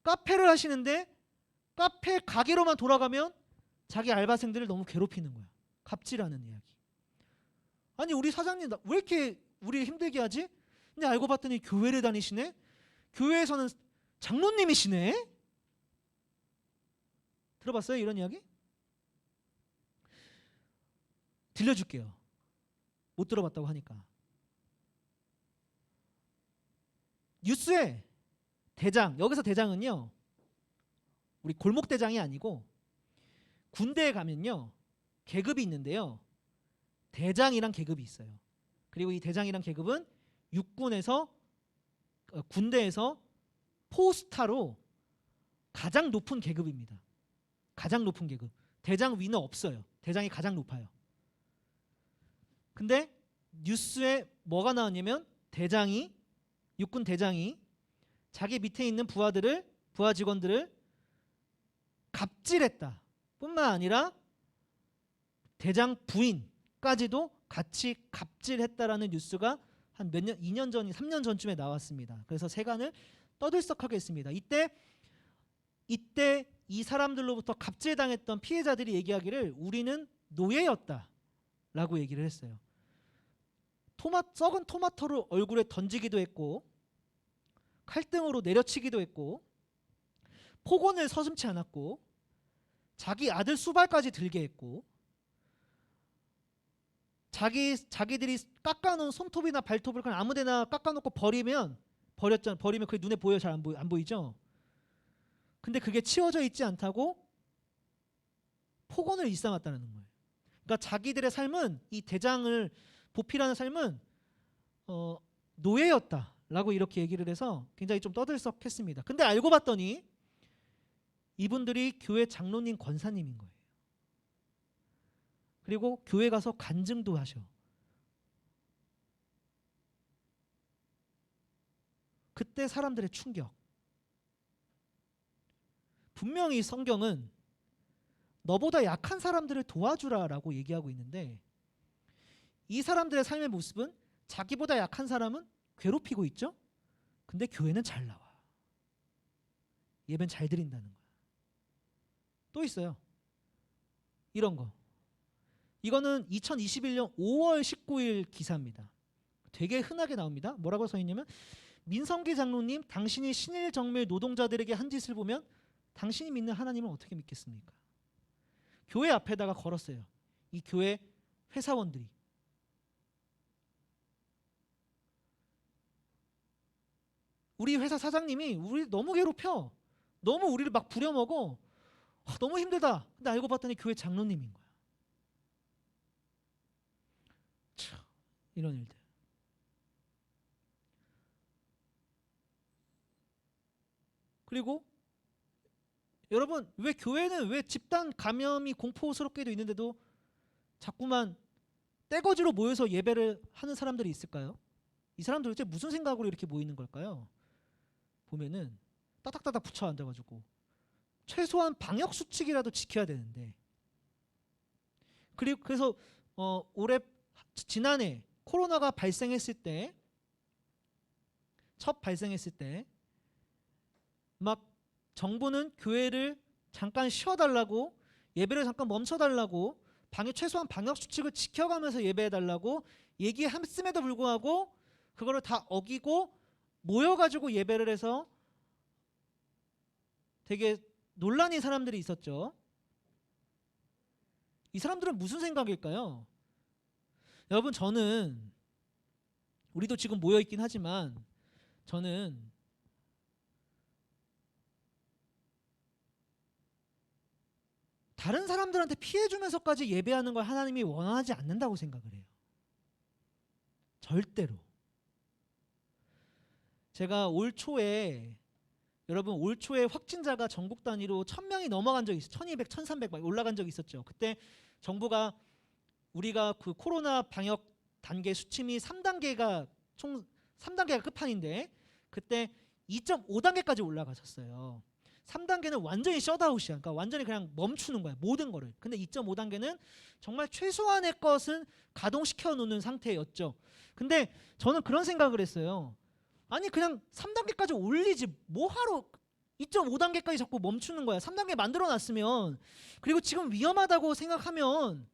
Speaker 3: 카페를 하시는데 카페 가게로만 돌아가면 자기 알바생들을 너무 괴롭히는 거야. 갑질하는 이야기. 아니, 우리 사장님 왜 이렇게 우리 힘들게 하지? 근데 알고 봤더니 교회를 다니시네. 교회에서는 장로님이시네. 들어봤어요? 이런 이야기? 들려줄게요. 못 들어봤다고 하니까. 뉴스에 대장, 여기서 대장은요, 우리 골목 대장이 아니고 군대에 가면요 계급이 있는데요, 대장이란 계급이 있어요. 그리고 이 대장이란 계급은 육군에서, 군대에서 포스타로 가장 높은 계급입니다. 가장 높은 계급. 대장 위는 없어요. 대장이 가장 높아요. 근데 뉴스에 뭐가 나왔냐면 대장이, 육군 대장이 자기 밑에 있는 부하 직원들을 갑질했다 뿐만 아니라 대장 부인까지도 같이 갑질했다라는 뉴스가 한 몇 년, 2년 전, 3년 전쯤에 나왔습니다. 그래서 세간을 떠들썩하게 했습니다. 이때 이 사람들로부터 갑질당했던 피해자들이 얘기하기를 우리는 노예였다라고 얘기를 했어요. 썩은 토마토를 얼굴에 던지기도 했고, 칼등으로 내려치기도 했고, 폭언을 서슴지 않았고, 자기 아들 수발까지 들게 했고, 자기들이 깎아놓은 손톱이나 발톱을 그냥 아무데나 깎아놓고 버리면 그게 눈에 보여? 잘 안 보이죠? 근데 그게 치워져 있지 않다고 폭언을 일삼았다는 거예요. 그러니까 자기들의 삶은, 이 대장을 보필하는 삶은 노예였다라고 이렇게 얘기를 해서 굉장히 좀 떠들썩했습니다. 근데 알고 봤더니 이분들이 교회 장로님, 권사님인 거예요. 그리고 교회 가서 간증도 하셔. 그때 사람들의 충격. 분명히 성경은 너보다 약한 사람들을 도와주라라고 얘기하고 있는데, 이 사람들의 삶의 모습은 자기보다 약한 사람은 괴롭히고 있죠. 근데 교회는 잘 나와. 예배는 잘 드린다는 거야. 또 있어요. 이런 거. 이거는 2021년 5월 19일 기사입니다. 되게 흔하게 나옵니다. 뭐라고 써 있냐면, 민성기 장로님, 당신이 신일 정밀 노동자들에게 한 짓을 보면 당신이 믿는 하나님을 어떻게 믿겠습니까? 교회 앞에다가 걸었어요. 이 교회 회사원들이. 우리 회사 사장님이 우리 너무 괴롭혀. 너무 우리를 막 부려먹어. 너무 힘들다. 근데 알고 봤더니 교회 장로님인 거야. 참, 이런 일들. 그리고 여러분, 왜 교회는 왜 집단 감염이 공포스럽게도 있는데도 자꾸만 떼거지로 모여서 예배를 하는 사람들이 있을까요? 이 사람들 도대체 무슨 생각으로 이렇게 모이는 걸까요? 보면은 따닥따닥 붙여 앉아가지고 최소한 방역 수칙이라도 지켜야 되는데, 그리고 그래서 지난해 코로나가 발생했을 때, 첫 발생했을 때 막 정부는 교회를 잠깐 쉬어달라고, 예배를 잠깐 멈춰달라고, 최소한 방역 수칙을 지켜가면서 예배해달라고 얘기했음에도 불구하고 그거를 다 어기고 모여가지고 예배를 해서 되게 논란인 사람들이 있었죠. 이 사람들은 무슨 생각일까요? 여러분, 저는 우리도 지금 모여있긴 하지만 저는 다른 사람들한테 피해주면서까지 예배하는 걸 하나님이 원하지 않는다고 생각을 해요. 절대로. 제가 올 초에 확진자가 전국 단위로 1000명이 넘어간 적이 있어요. 1200, 1300 올라간 적이 있었죠. 그때 정부가 우리가 그 코로나 방역 단계 수침이 3단계가 총 3단계가 끝판인데 그때 2.5단계까지 올라가셨어요. 3단계는 완전히 셧아웃이야. 그러니까 완전히 그냥 멈추는 거야. 모든 거를. 근데 2.5단계는 정말 최소한의 것은 가동시켜 놓는 상태였죠. 근데 저는 그런 생각을 했어요. 아니 그냥 3단계까지 올리지 뭐하러 2.5단계까지 자꾸 멈추는 거야. 3단계 만들어 놨으면, 그리고 지금 위험하다고 생각하면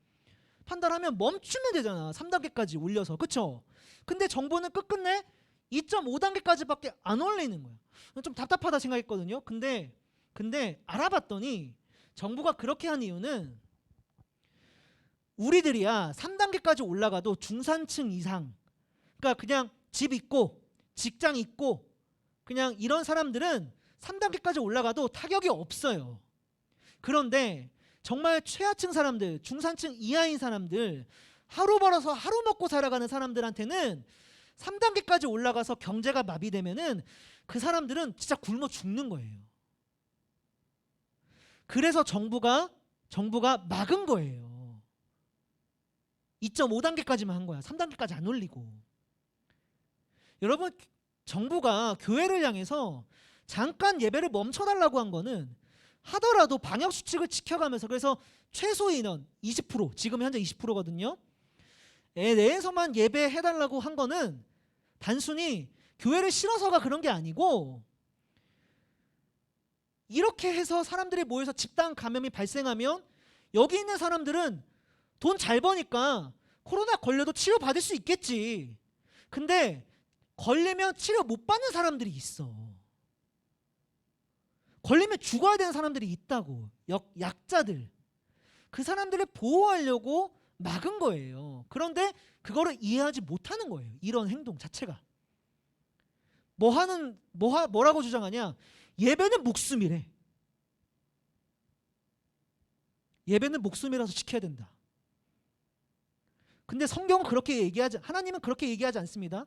Speaker 3: 판단하면 멈추면 되잖아. 3단계까지 올려서. 그쵸? 근데 정부는 끝끝내 2.5단계까지밖에 안 올리는 거야. 좀 답답하다 생각했거든요. 근데 알아봤더니 정부가 그렇게 한 이유는 우리들이야 3단계까지 올라가도 중산층 이상, 그러니까 그냥 집 있고 직장 있고 그냥 이런 사람들은 3단계까지 올라가도 타격이 없어요. 그런데 정말 최하층 사람들, 중산층 이하인 사람들, 하루 벌어서 하루 먹고 살아가는 사람들한테는 3단계까지 올라가서 경제가 마비되면은 그 사람들은 진짜 굶어 죽는 거예요. 그래서 정부가 막은 거예요. 2.5단계까지만 한 거야. 3단계까지 안 올리고. 여러분, 정부가 교회를 향해서 잠깐 예배를 멈춰달라고 한 거는 하더라도 방역 수칙을 지켜가면서, 그래서 최소 인원 20%, 지금 현재 20%거든요. 내에서만 예배해달라고 한 거는 단순히 교회를 싫어서가 그런 게 아니고, 이렇게 해서 사람들이 모여서 집단 감염이 발생하면 여기 있는 사람들은 돈 잘 버니까 코로나 걸려도 치료 받을 수 있겠지. 근데 걸리면 치료 못 받는 사람들이 있어. 걸리면 죽어야 되는 사람들이 있다고. 약자들. 그 사람들을 보호하려고 막은 거예요. 그런데 그거를 이해하지 못하는 거예요. 이런 행동 자체가. 뭐라고 주장하냐? 예배는 목숨이래. 예배는 목숨이라서 지켜야 된다. 근데 성경은 하나님은 그렇게 얘기하지 않습니다.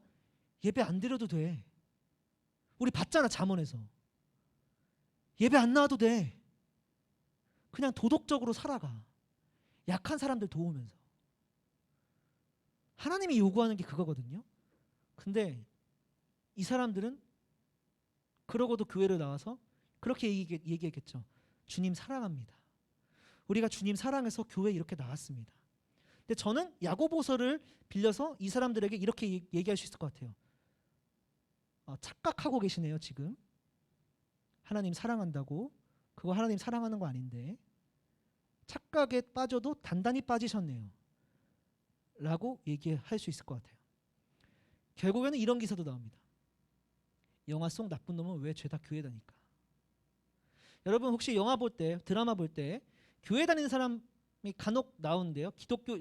Speaker 3: 예배 안 드려도 돼. 우리 봤잖아, 잠언에서. 예배 안 나와도 돼. 그냥 도덕적으로 살아가. 약한 사람들 도우면서. 하나님이 요구하는 게 그거거든요. 근데 이 사람들은 그러고도 교회를 나와서 그렇게 얘기했겠죠. 주님 사랑합니다. 우리가 주님 사랑해서 교회에 이렇게 나왔습니다. 근데 저는 야고보서를 빌려서 이 사람들에게 이렇게 얘기할 수 있을 것 같아요. 착각하고 계시네요, 지금. 하나님 사랑한다고. 그거 하나님 사랑하는 거 아닌데. 착각에 빠져도 단단히 빠지셨네요. 라고 얘기할 수 있을 것 같아요. 결국에는 이런 기사도 나옵니다. 영화 속 나쁜 놈은 왜 죄다 교회 다니까. 여러분 혹시 영화 볼 때, 드라마 볼 때 교회 다니는 사람이 간혹 나오는데요.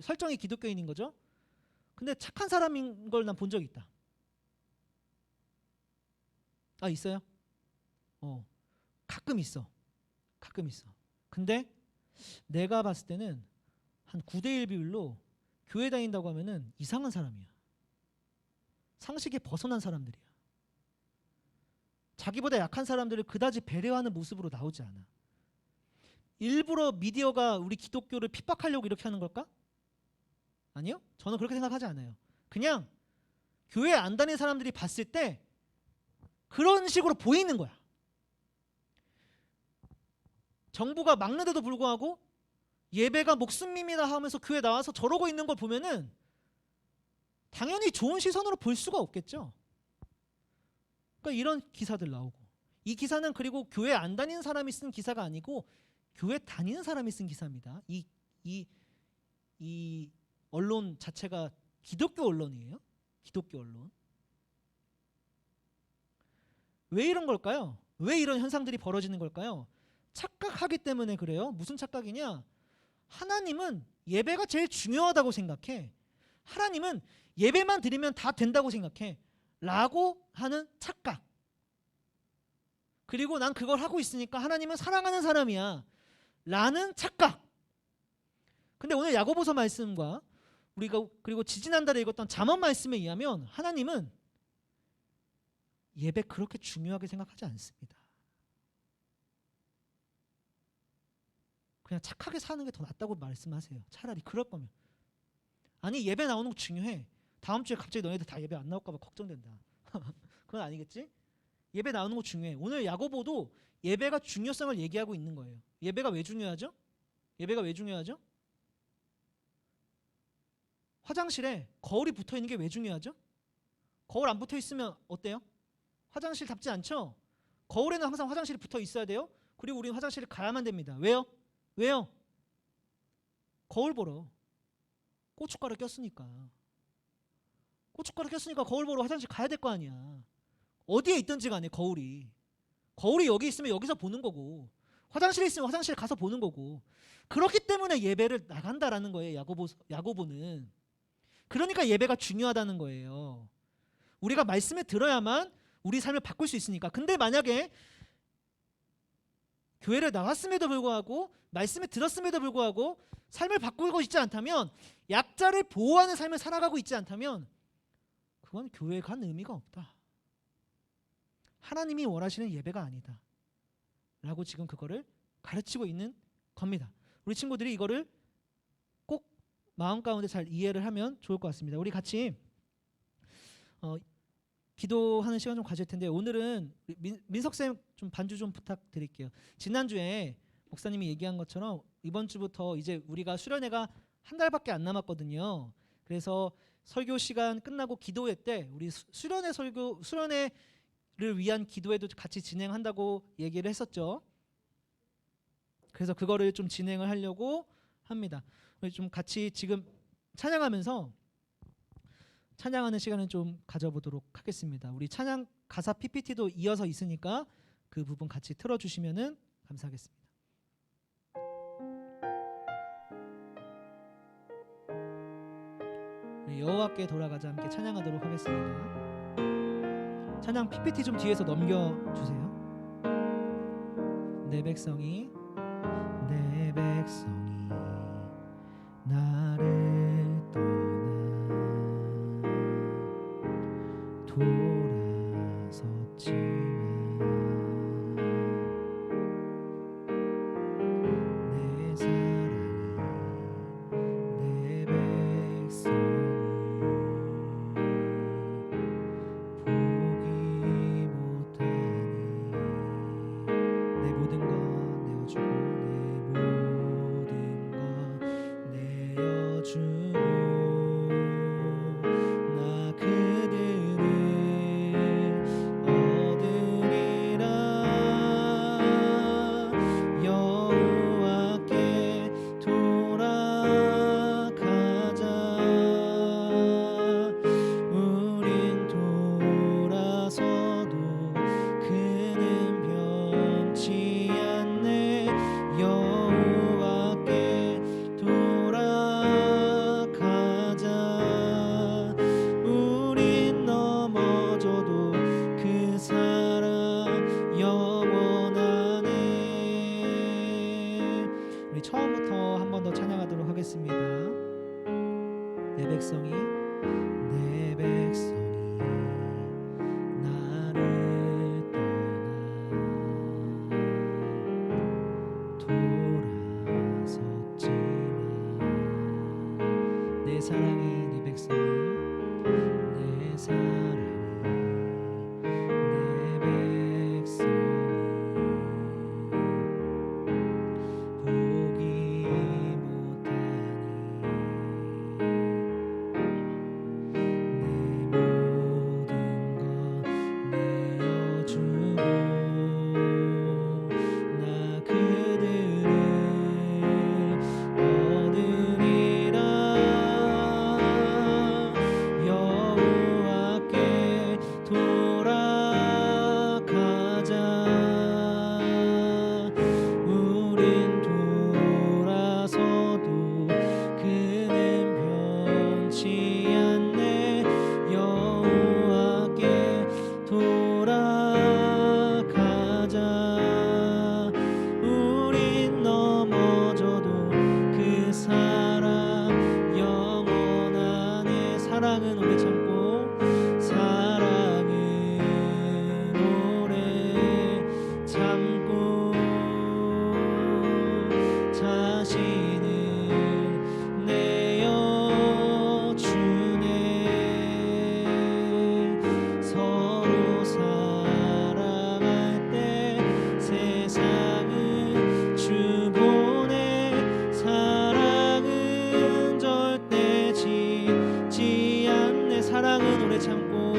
Speaker 3: 설정이 기독교인인 거죠. 근데 착한 사람인 걸 난 본 적이 있다. 있어요? 가끔 있어. 근데 내가 봤을 때는 한 9대1 비율로 교회 다닌다고 하면은 이상한 사람이야. 상식에 벗어난 사람들이야. 자기보다 약한 사람들을 그다지 배려하는 모습으로 나오지 않아. 일부러 미디어가 우리 기독교를 핍박하려고 이렇게 하는 걸까? 아니요. 저는 그렇게 생각하지 않아요. 그냥 교회 안 다니는 사람들이 봤을 때 그런 식으로 보이는 거야. 정부가 막는데도 불구하고 예배가 목숨입니다 하면서 교회 나와서 저러고 있는 걸 보면은 당연히 좋은 시선으로 볼 수가 없겠죠. 그러니까 이런 기사들 나오고, 이 기사는 그리고 교회 안 다니는 사람이 쓴 기사가 아니고 교회 다니는 사람이 쓴 기사입니다. 이 언론 자체가 기독교 언론이에요. 기독교 언론. 왜 이런 걸까요? 왜 이런 현상들이 벌어지는 걸까요? 착각하기 때문에 그래요. 무슨 착각이냐? 하나님은 예배가 제일 중요하다고 생각해. 하나님은 예배만 드리면 다 된다고 생각해. 라고 하는 착각. 그리고 난 그걸 하고 있으니까 하나님은 사랑하는 사람이야. 라는 착각. 근데 오늘 야고보서 말씀과 우리가 그리고 지지난달에 읽었던 잠언 말씀에 의하면 하나님은 예배 그렇게 중요하게 생각하지 않습니다. 그냥 착하게 사는 게 더 낫다고 말씀하세요. 차라리 그럴 거면. 아니 예배 나오는 거 중요해. 다음 주에 갑자기 너네들 다 예배 안 나올까 봐 걱정된다. 그건 아니겠지? 예배 나오는 거 중요해. 오늘 야고보도 예배가 중요성을 얘기하고 있는 거예요. 예배가 왜 중요하죠? 예배가 왜 중요하죠? 화장실에 거울이 붙어 있는 게 왜 중요하죠? 거울 안 붙어 있으면 어때요? 화장실답지 않죠? 거울에는 항상 화장실이 붙어 있어야 돼요. 그리고 우리는 화장실을 가야만 됩니다. 왜요? 왜요? 거울 보러. 고춧가루 꼈으니까. 고춧가루 꼈으니까 거울 보러 화장실 가야 될 거 아니야. 어디에 있든지 간에 거울이 여기 있으면 여기서 보는 거고, 화장실에 있으면 화장실 가서 보는 거고, 그렇기 때문에 예배를 나간다라는 거예요. 야고보는. 그러니까 예배가 중요하다는 거예요. 우리가 말씀을 들어야만 우리 삶을 바꿀 수 있으니까. 근데 만약에 교회를 나왔음에도 불구하고 말씀을 들었음에도 불구하고 삶을 바꾸고 있지 않다면, 약자를 보호하는 삶을 살아가고 있지 않다면 그건 교회에 간 의미가 없다. 하나님이 원하시는 예배가 아니다 라고 지금 그거를 가르치고 있는 겁니다. 우리 친구들이 이거를 꼭 마음 가운데 잘 이해를 하면 좋을 것 같습니다. 우리 같이 기도하는 시간 좀 가질 텐데, 오늘은 민석쌤 좀 반주 좀 부탁드릴게요. 지난주에 목사님이 얘기한 것처럼 이번 주부터 이제 우리가 수련회가 한 달밖에 안 남았거든요. 그래서 설교 시간 끝나고 기도회 때 우리 수련회를 위한 기도회도 같이 진행한다고 얘기를 했었죠. 그래서 그거를 좀 진행을 하려고 합니다. 우리 좀 같이 지금 찬양하면서 찬양하는 시간을 좀 가져보도록 하겠습니다. 우리 찬양 가사 PPT도 이어서 있으니까 그 부분 같이 틀어주시면은 감사하겠습니다. 여호와께 돌아가자 함께 찬양하도록 하겠습니다. 찬양 PPT 좀 뒤에서 넘겨주세요. 내 백성이 나를 떠나 돌아섰지만 내 사랑이 내 백성이 포기 못하니 내 모든 것 내어주고 나 그들을 얻으리라. 여호와께 돌아가자. 우린 돌아서도 그는 변치 않네. 여호와께 돌아가자. 우린 넘어져도 그 사랑 영원하네. 우리 처음부터 한 번 더 찬양하도록 하겠습니다. 내 백성이 나를 떠나 사랑이 네 백성이 내 사랑이 내 백성이 보기 못하니 내 모든 것 내어주고 나 그들을 얻으리라 여호와께 돌아가자 우린 돌아서도 그는 변치 않네 여호와께 돌아가자 우린 넘어져도 그 사랑 영원하네 사랑은 오래 참고 사랑은 오래 참고 자신을 내어주네 서로 사랑할 때 세상은 주보내 사랑은 절대 지지 않네 사랑은 오래 참고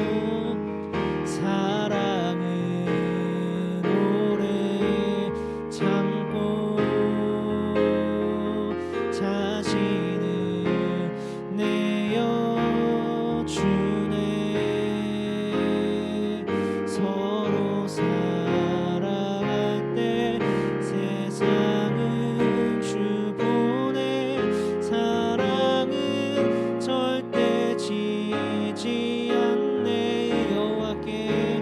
Speaker 3: 사랑은 오래 참고 자신을 내어주네 서로 사랑할 때 세상은 주보내 사랑은 절대 지지 않네 여호와께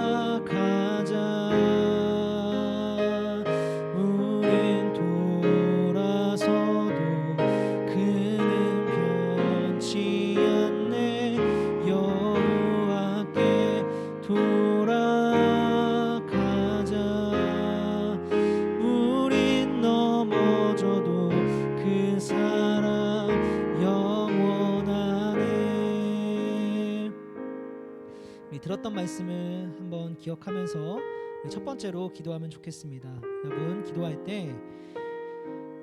Speaker 3: 돌아가자 우린 돌아서도 그는 변치 않네 여호와께 돌아가자 우린 넘어져도 그 사랑 영원하네 우리 들었던 말씀을 한번 기억하면서 우리 첫 번째로 기도하면 좋겠습니다. 여러분 기도할 때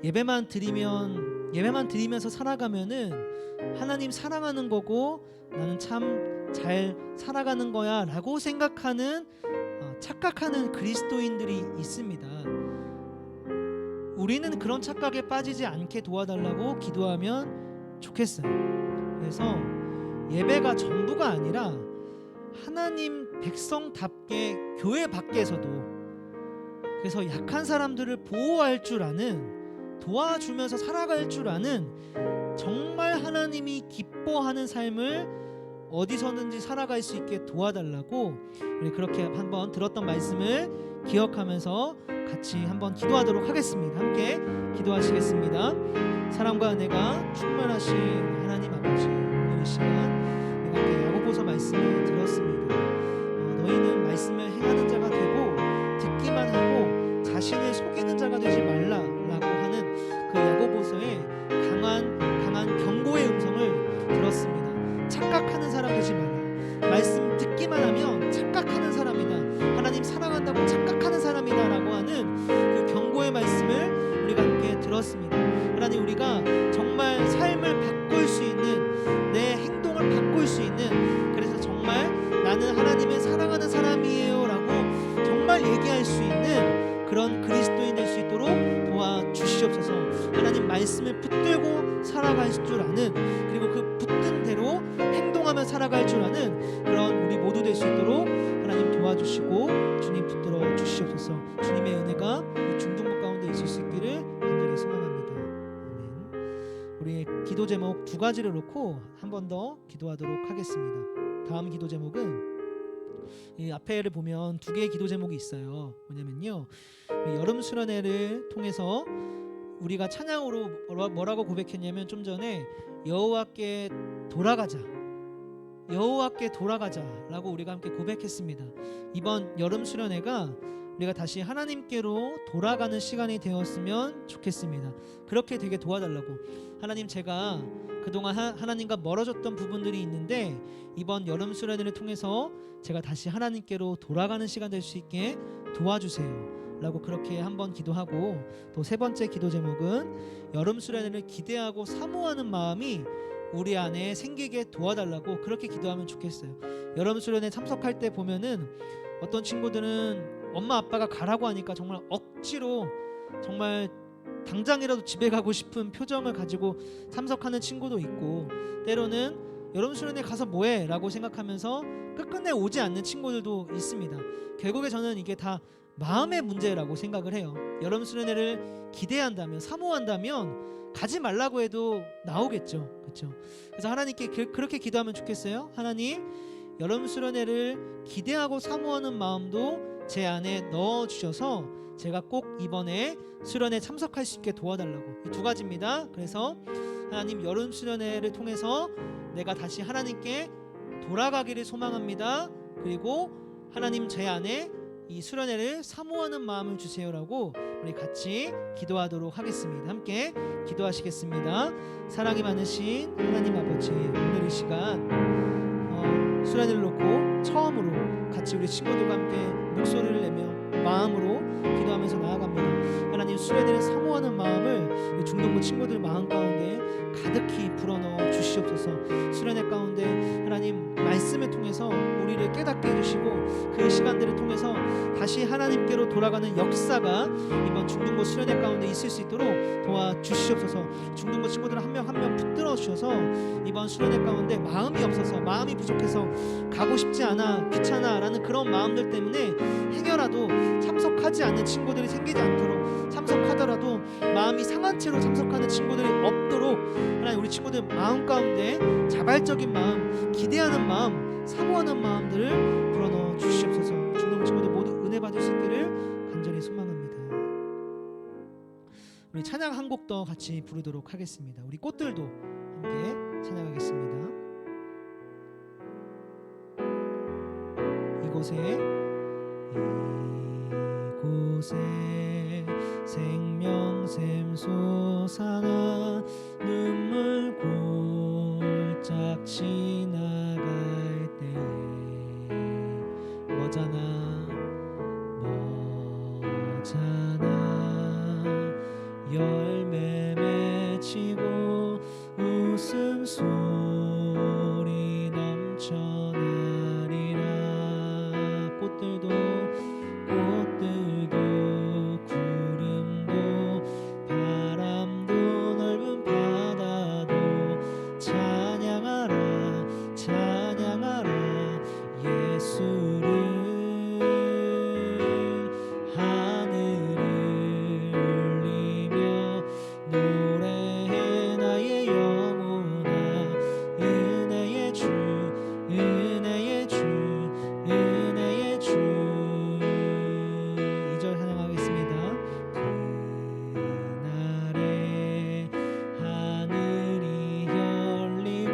Speaker 3: 예배만 드리면서 살아가면은 하나님 사랑하는 거고 나는 참 잘 살아가는 거야 라고 생각하는 착각하는 그리스도인들이 있습니다. 우리는 그런 착각에 빠지지 않게 도와달라고 기도하면 좋겠어요. 그래서 예배가 전부가 아니라 하나님 백성답게 교회 밖에서도 그래서 약한 사람들을 보호할 줄 아는 도와주면서 살아갈 줄 아는 정말 하나님이 기뻐하는 삶을 어디서든지 살아갈 수 있게 도와달라고 우리 그렇게 한번 들었던 말씀을 기억하면서 같이 한번 기도하도록 하겠습니다. 함께 기도하시겠습니다. 사랑과 은혜가 충만하신 하나님 아버지 오늘 이 시간 우리가 함께 야고보서 말씀을 들었습니다. 너희는 말씀을 행하는 자가 되고 듣기만 하고 자신을 속이는 자가 되지 말라라고 하는 그 야고보서의 강한 경고의 음성을 들었습니다. 착각하는 사람 되지 말라. 말씀 듣기만 하면 착각하는 사람이다. 하나님 사랑한다고 착각하는 사람이다라고 하는 그 경고의 말씀을 우리가 함께 들었습니다. 하나님 우리가 정말 삶을 바꿀 수 있는 내 행동을 바꿀 수 있는 그래서 정말 나는 하나님을 사랑하는 사람이에요라고 정말 얘기할 수 있는 그런 그리스도인 될 수 있도록 도와주시옵소서. 하나님 말씀을 붙들고 살아갈 줄 아는 그리고 그 붙든 대로 행동하며 살아갈 줄 아는 그런 우리 모두 될 수 있도록 하나님 도와주시고 주님 붙들어 주시옵소서. 주님의 은혜가 이 중동부 가운데 있을 수 있기를 간절히 소망합니다. 아멘. 우리 기도 제목 두 가지를 놓고 한 번 더 기도하도록 하겠습니다. 다음 기도 제목은 이 앞에를 보면 두 개의 기도 제목이 있어요. 뭐냐면요, 여름 수련회를 통해서 우리가 찬양으로 뭐라고 고백했냐면 좀 전에 여호와께 돌아가자라고 우리가 함께 고백했습니다. 이번 여름 수련회가 우리가 다시 하나님께로 돌아가는 시간이 되었으면 좋겠습니다. 그렇게 되게 도와달라고. 하나님, 제가 그동안 하나님과 멀어졌던 부분들이 있는데 이번 여름 수련회를 통해서 제가 다시 하나님께로 돌아가는 시간 될 수 있게 도와주세요 라고 그렇게 한번 기도하고, 또 세 번째 기도 제목은 여름 수련회를 기대하고 사모하는 마음이 우리 안에 생기게 도와달라고 그렇게 기도하면 좋겠어요. 여름 수련회 참석할 때 보면은 어떤 친구들은 엄마 아빠가 가라고 하니까 정말 억지로, 정말 당장이라도 집에 가고 싶은 표정을 가지고 참석하는 친구도 있고, 때로는 여름 수련회 가서 뭐해? 라고 생각하면서 끝끝내 오지 않는 친구들도 있습니다. 결국에 저는 이게 다 마음의 문제라고 생각을 해요. 여름 수련회를 기대한다면, 사모한다면 가지 말라고 해도 나오겠죠. 그렇죠? 그래서 하나님께 그렇게 기도하면 좋겠어요. 하나님, 여름 수련회를 기대하고 사모하는 마음도 제 안에 넣어 주셔서 제가 꼭 이번에 수련회 참석할 수 있게 도와달라고. 이 두 가지입니다. 그래서 하나님, 여름 수련회를 통해서 내가 다시 하나님께 돌아가기를 소망합니다. 그리고 하나님, 제 안에 이 수련회를 사모하는 마음을 주세요라고 우리 같이 기도하도록 하겠습니다. 함께 기도하시겠습니다. 사랑이 많으신 하나님 아버지, 오늘 이 시간 수련회를 놓고 처음으로 같이 우리 친구들과 함께 목소리를 내며 마음으로 기도하면서 나아갑니다. 하나님, 수련회를 사모하는 마음을 우리 중동부 친구들 마음 가운데 가득히 불어넣어 주시옵소서. 수련회 가운데 하나님 말씀을 통해서 우리를 깨닫게 해주시고, 그 시간들을 통해서 다시 하나님께로 돌아가는 역사가 이번 중동부 수련회 가운데 있을 수 있도록 도와주시옵소서. 중동부 친구들 한 명 한 명 붙들어 주셔서 이번 수련회 가운데 마음이 없어서, 마음이 부족해서 가고 싶지 않아, 귀찮아라는 그런 마음들 때문에 행여라도 참석하지 않는 친구들이 생기지 않도록, 참석하더라도 마음이 상한 채로 참석하는 친구들이 없도록 하나님, 우리 친구들 마음 가운데 자발적인 마음, 기대하는 마음, 사모하는 마음들을 불어넣어 주시옵소서. 중동 친구들 모두 은혜 받을 수 있기를 간절히 소망합니다. 우리 찬양 한 곡 더 같이 부르도록 하겠습니다. 우리 꽃들도 함께 찬양하겠습니다. 이곳에 생명샘 솟아나 눈물 골짝 지나갈 때에 머잖아 열매 맺히고 웃음소리 넘쳐나리라. 꽃들도 구름도 바람도 넓은 바다도 찬양하라 예수를. 하늘을 울리며 노래해 나의 영혼아. 은혜의 주 은혜의 주 2절 찬양하겠습니다. 그날에 하늘이 열리고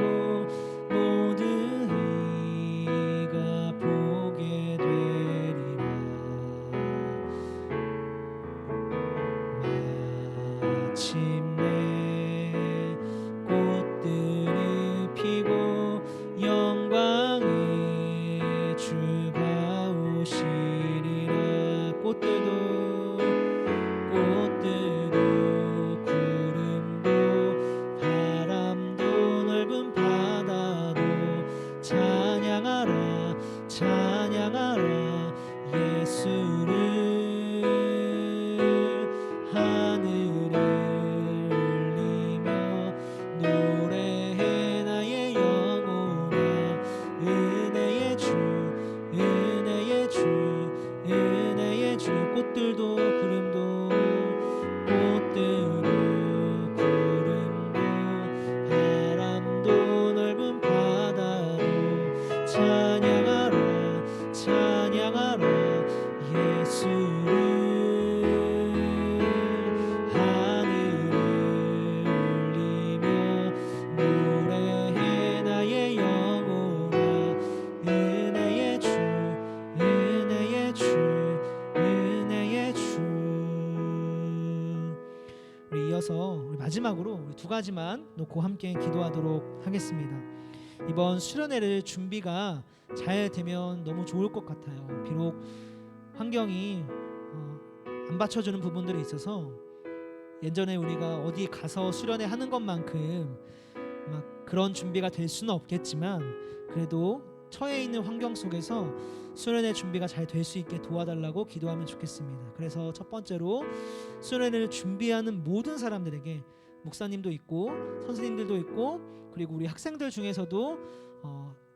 Speaker 3: 모든 이가 보게 되리라. 마침내 꽃들이 피고 영광의 주가 오시리라. 꽃들도 구름도 바람도 넓은 바다도 찬양하라 예수를. 하늘을 울리며 노래해 나의 영혼아. 은혜의 주 꽃들도 구름도 바람도 넓은 바다도 찬양하라 예수를. 하늘을 울리며 노래해 나의 영혼아. 은혜의 주 마지막으로 우리 두 가지만 놓고 함께 기도하도록 하겠습니다. 이번 수련회를 준비가 잘 되면 너무 좋을 것 같아요. 비록 환경이 안 받쳐주는 부분들이 있어서 예전에 우리가 어디 가서 수련회 하는 것만큼 막 그런 준비가 될 수는 없겠지만 그래도 처해 있는 환경 속에서 수련회 준비가 잘 될 수 있게 도와달라고 기도하면 좋겠습니다. 그래서 첫 번째로 수련회를 준비하는 모든 사람들에게 목사님도 있고 선생님들도 있고 그리고 우리 학생들 중에서도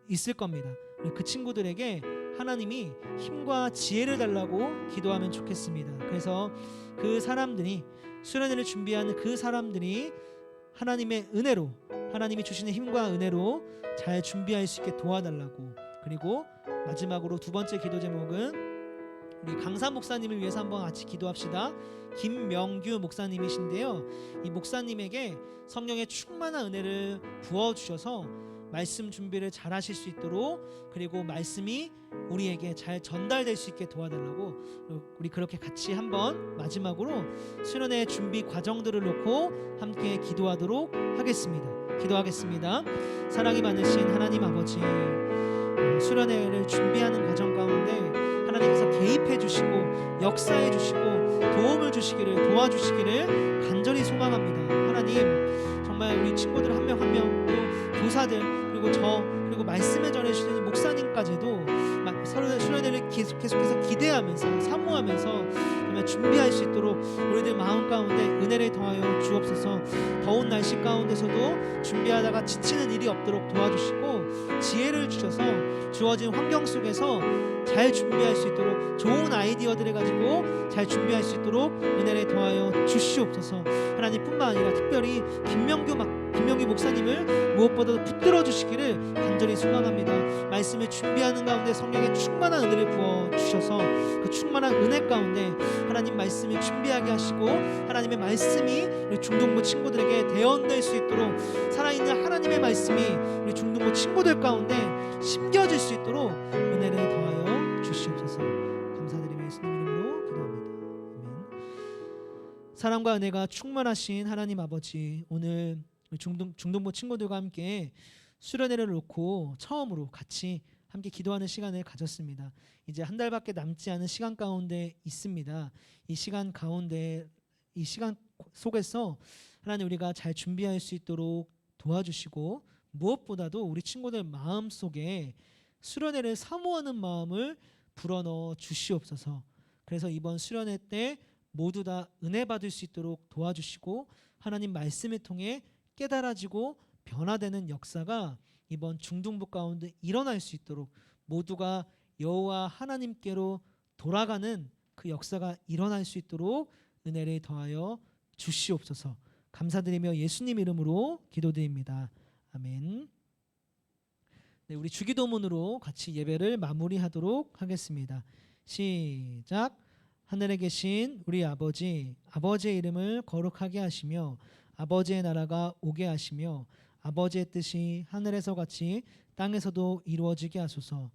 Speaker 3: 있을 겁니다. 그 친구들에게 하나님이 힘과 지혜를 달라고 기도하면 좋겠습니다. 그래서 그 사람들이 수련회를 준비하는 그 사람들이 하나님의 은혜로 하나님이 주시는 힘과 은혜로 잘 준비할 수 있게 도와달라고 그리고 마지막으로 두 번째 기도 제목은 우리 강사 목사님을 위해서 한번 같이 기도합시다. 김명규 목사님이신데요. 이 목사님에게 성령의 충만한 은혜를 부어주셔서 말씀 준비를 잘 하실 수 있도록 그리고 말씀이 우리에게 잘 전달될 수 있게 도와달라고 우리 그렇게 같이 한번 마지막으로 수련회 준비 과정들을 놓고 함께 기도하도록 하겠습니다. 기도하겠습니다. 사랑이 많으신 하나님 아버지, 수련회를 준비하는 과정 가운데 하나님께서 개입해 주시고 역사해 주시고 도움을 주시기를 도와주시기를 간절히 소망합니다. 하나님 정말 우리 친구들 한 명 한 명 또 교사들 그리고 저 그리고 말씀을 전해주시는 목사님까지도 서로의 수련회를 계속해서 기대하면서 사모하면서 정말 준비할 수 있도록 우리들 마음 가운데 은혜를 더하여 주옵소서. 더운 날씨 가운데서도 준비하다가 지치는 일이 없도록 도와주시고 지혜를 주셔서 주어진 환경 속에서 잘 준비할 수 있도록 좋은 아이디어들을 가지고 잘 준비할 수 있도록 은혜를 더하여 주시옵소서. 하나님뿐만 아니라 특별히 김명규 목사님을 무엇보다도 붙들어 주시기를 간절히 소망합니다. 말씀을 준비하는 가운데 성령의 충만한 은혜를 부어 주셔서 그 충만한 은혜 가운데 하나님 말씀을 준비하게 하시고 하나님의 말씀이 우리 중동부 친구들에게 대언될 수 있도록 살아있는 하나님의 말씀이 우리 중동부 친구들 가운데 심겨질 수 있도록 은혜를 더하여 주시옵소서. 감사드리며 예수님 이름으로 기도합니다. 아멘. 사랑과 은혜가 충만하신 하나님 아버지, 오늘 중동부 친구들과 함께 수련회를 놓고 처음으로 같이 함께 기도하는 시간을 가졌습니다. 이제 한 달밖에 남지 않은 시간 가운데 있습니다. 이 시간 속에서 하나님 우리가 잘 준비할 수 있도록 도와주시고 무엇보다도 우리 친구들 마음 속에 수련회를 사모하는 마음을 불어넣어 주시옵소서. 그래서 이번 수련회 때 모두 다 은혜 받을 수 있도록 도와주시고 하나님 말씀을 통해 깨달아지고 변화되는 역사가 이번 중동부 가운데 일어날 수 있도록 모두가 여호와 하나님께로 돌아가는 그 역사가 일어날 수 있도록 은혜를 더하여 주시옵소서. 감사드리며 예수님 이름으로 기도드립니다. 아멘. 네, 우리 주기도문으로 같이 예배를 마무리하도록 하겠습니다. 시작. 하늘에 계신 우리 아버지, 아버지의 이름을 거룩하게 하시며 아버지의 나라가 오게 하시며 아버지의 뜻이 하늘에서 같이 땅에서도 이루어지게 하소서.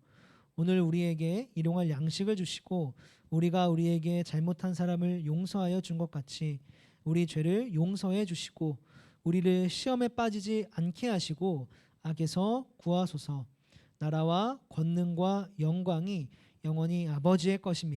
Speaker 3: 오늘 우리에게 일용할 양식을 주시고 우리가 우리에게 잘못한 사람을 용서하여 준 것 같이 우리 죄를 용서해 주시고 우리를 시험에 빠지지 않게 하시고 악에서 구하소서. 나라와 권능과 영광이 영원히 아버지의 것입니다.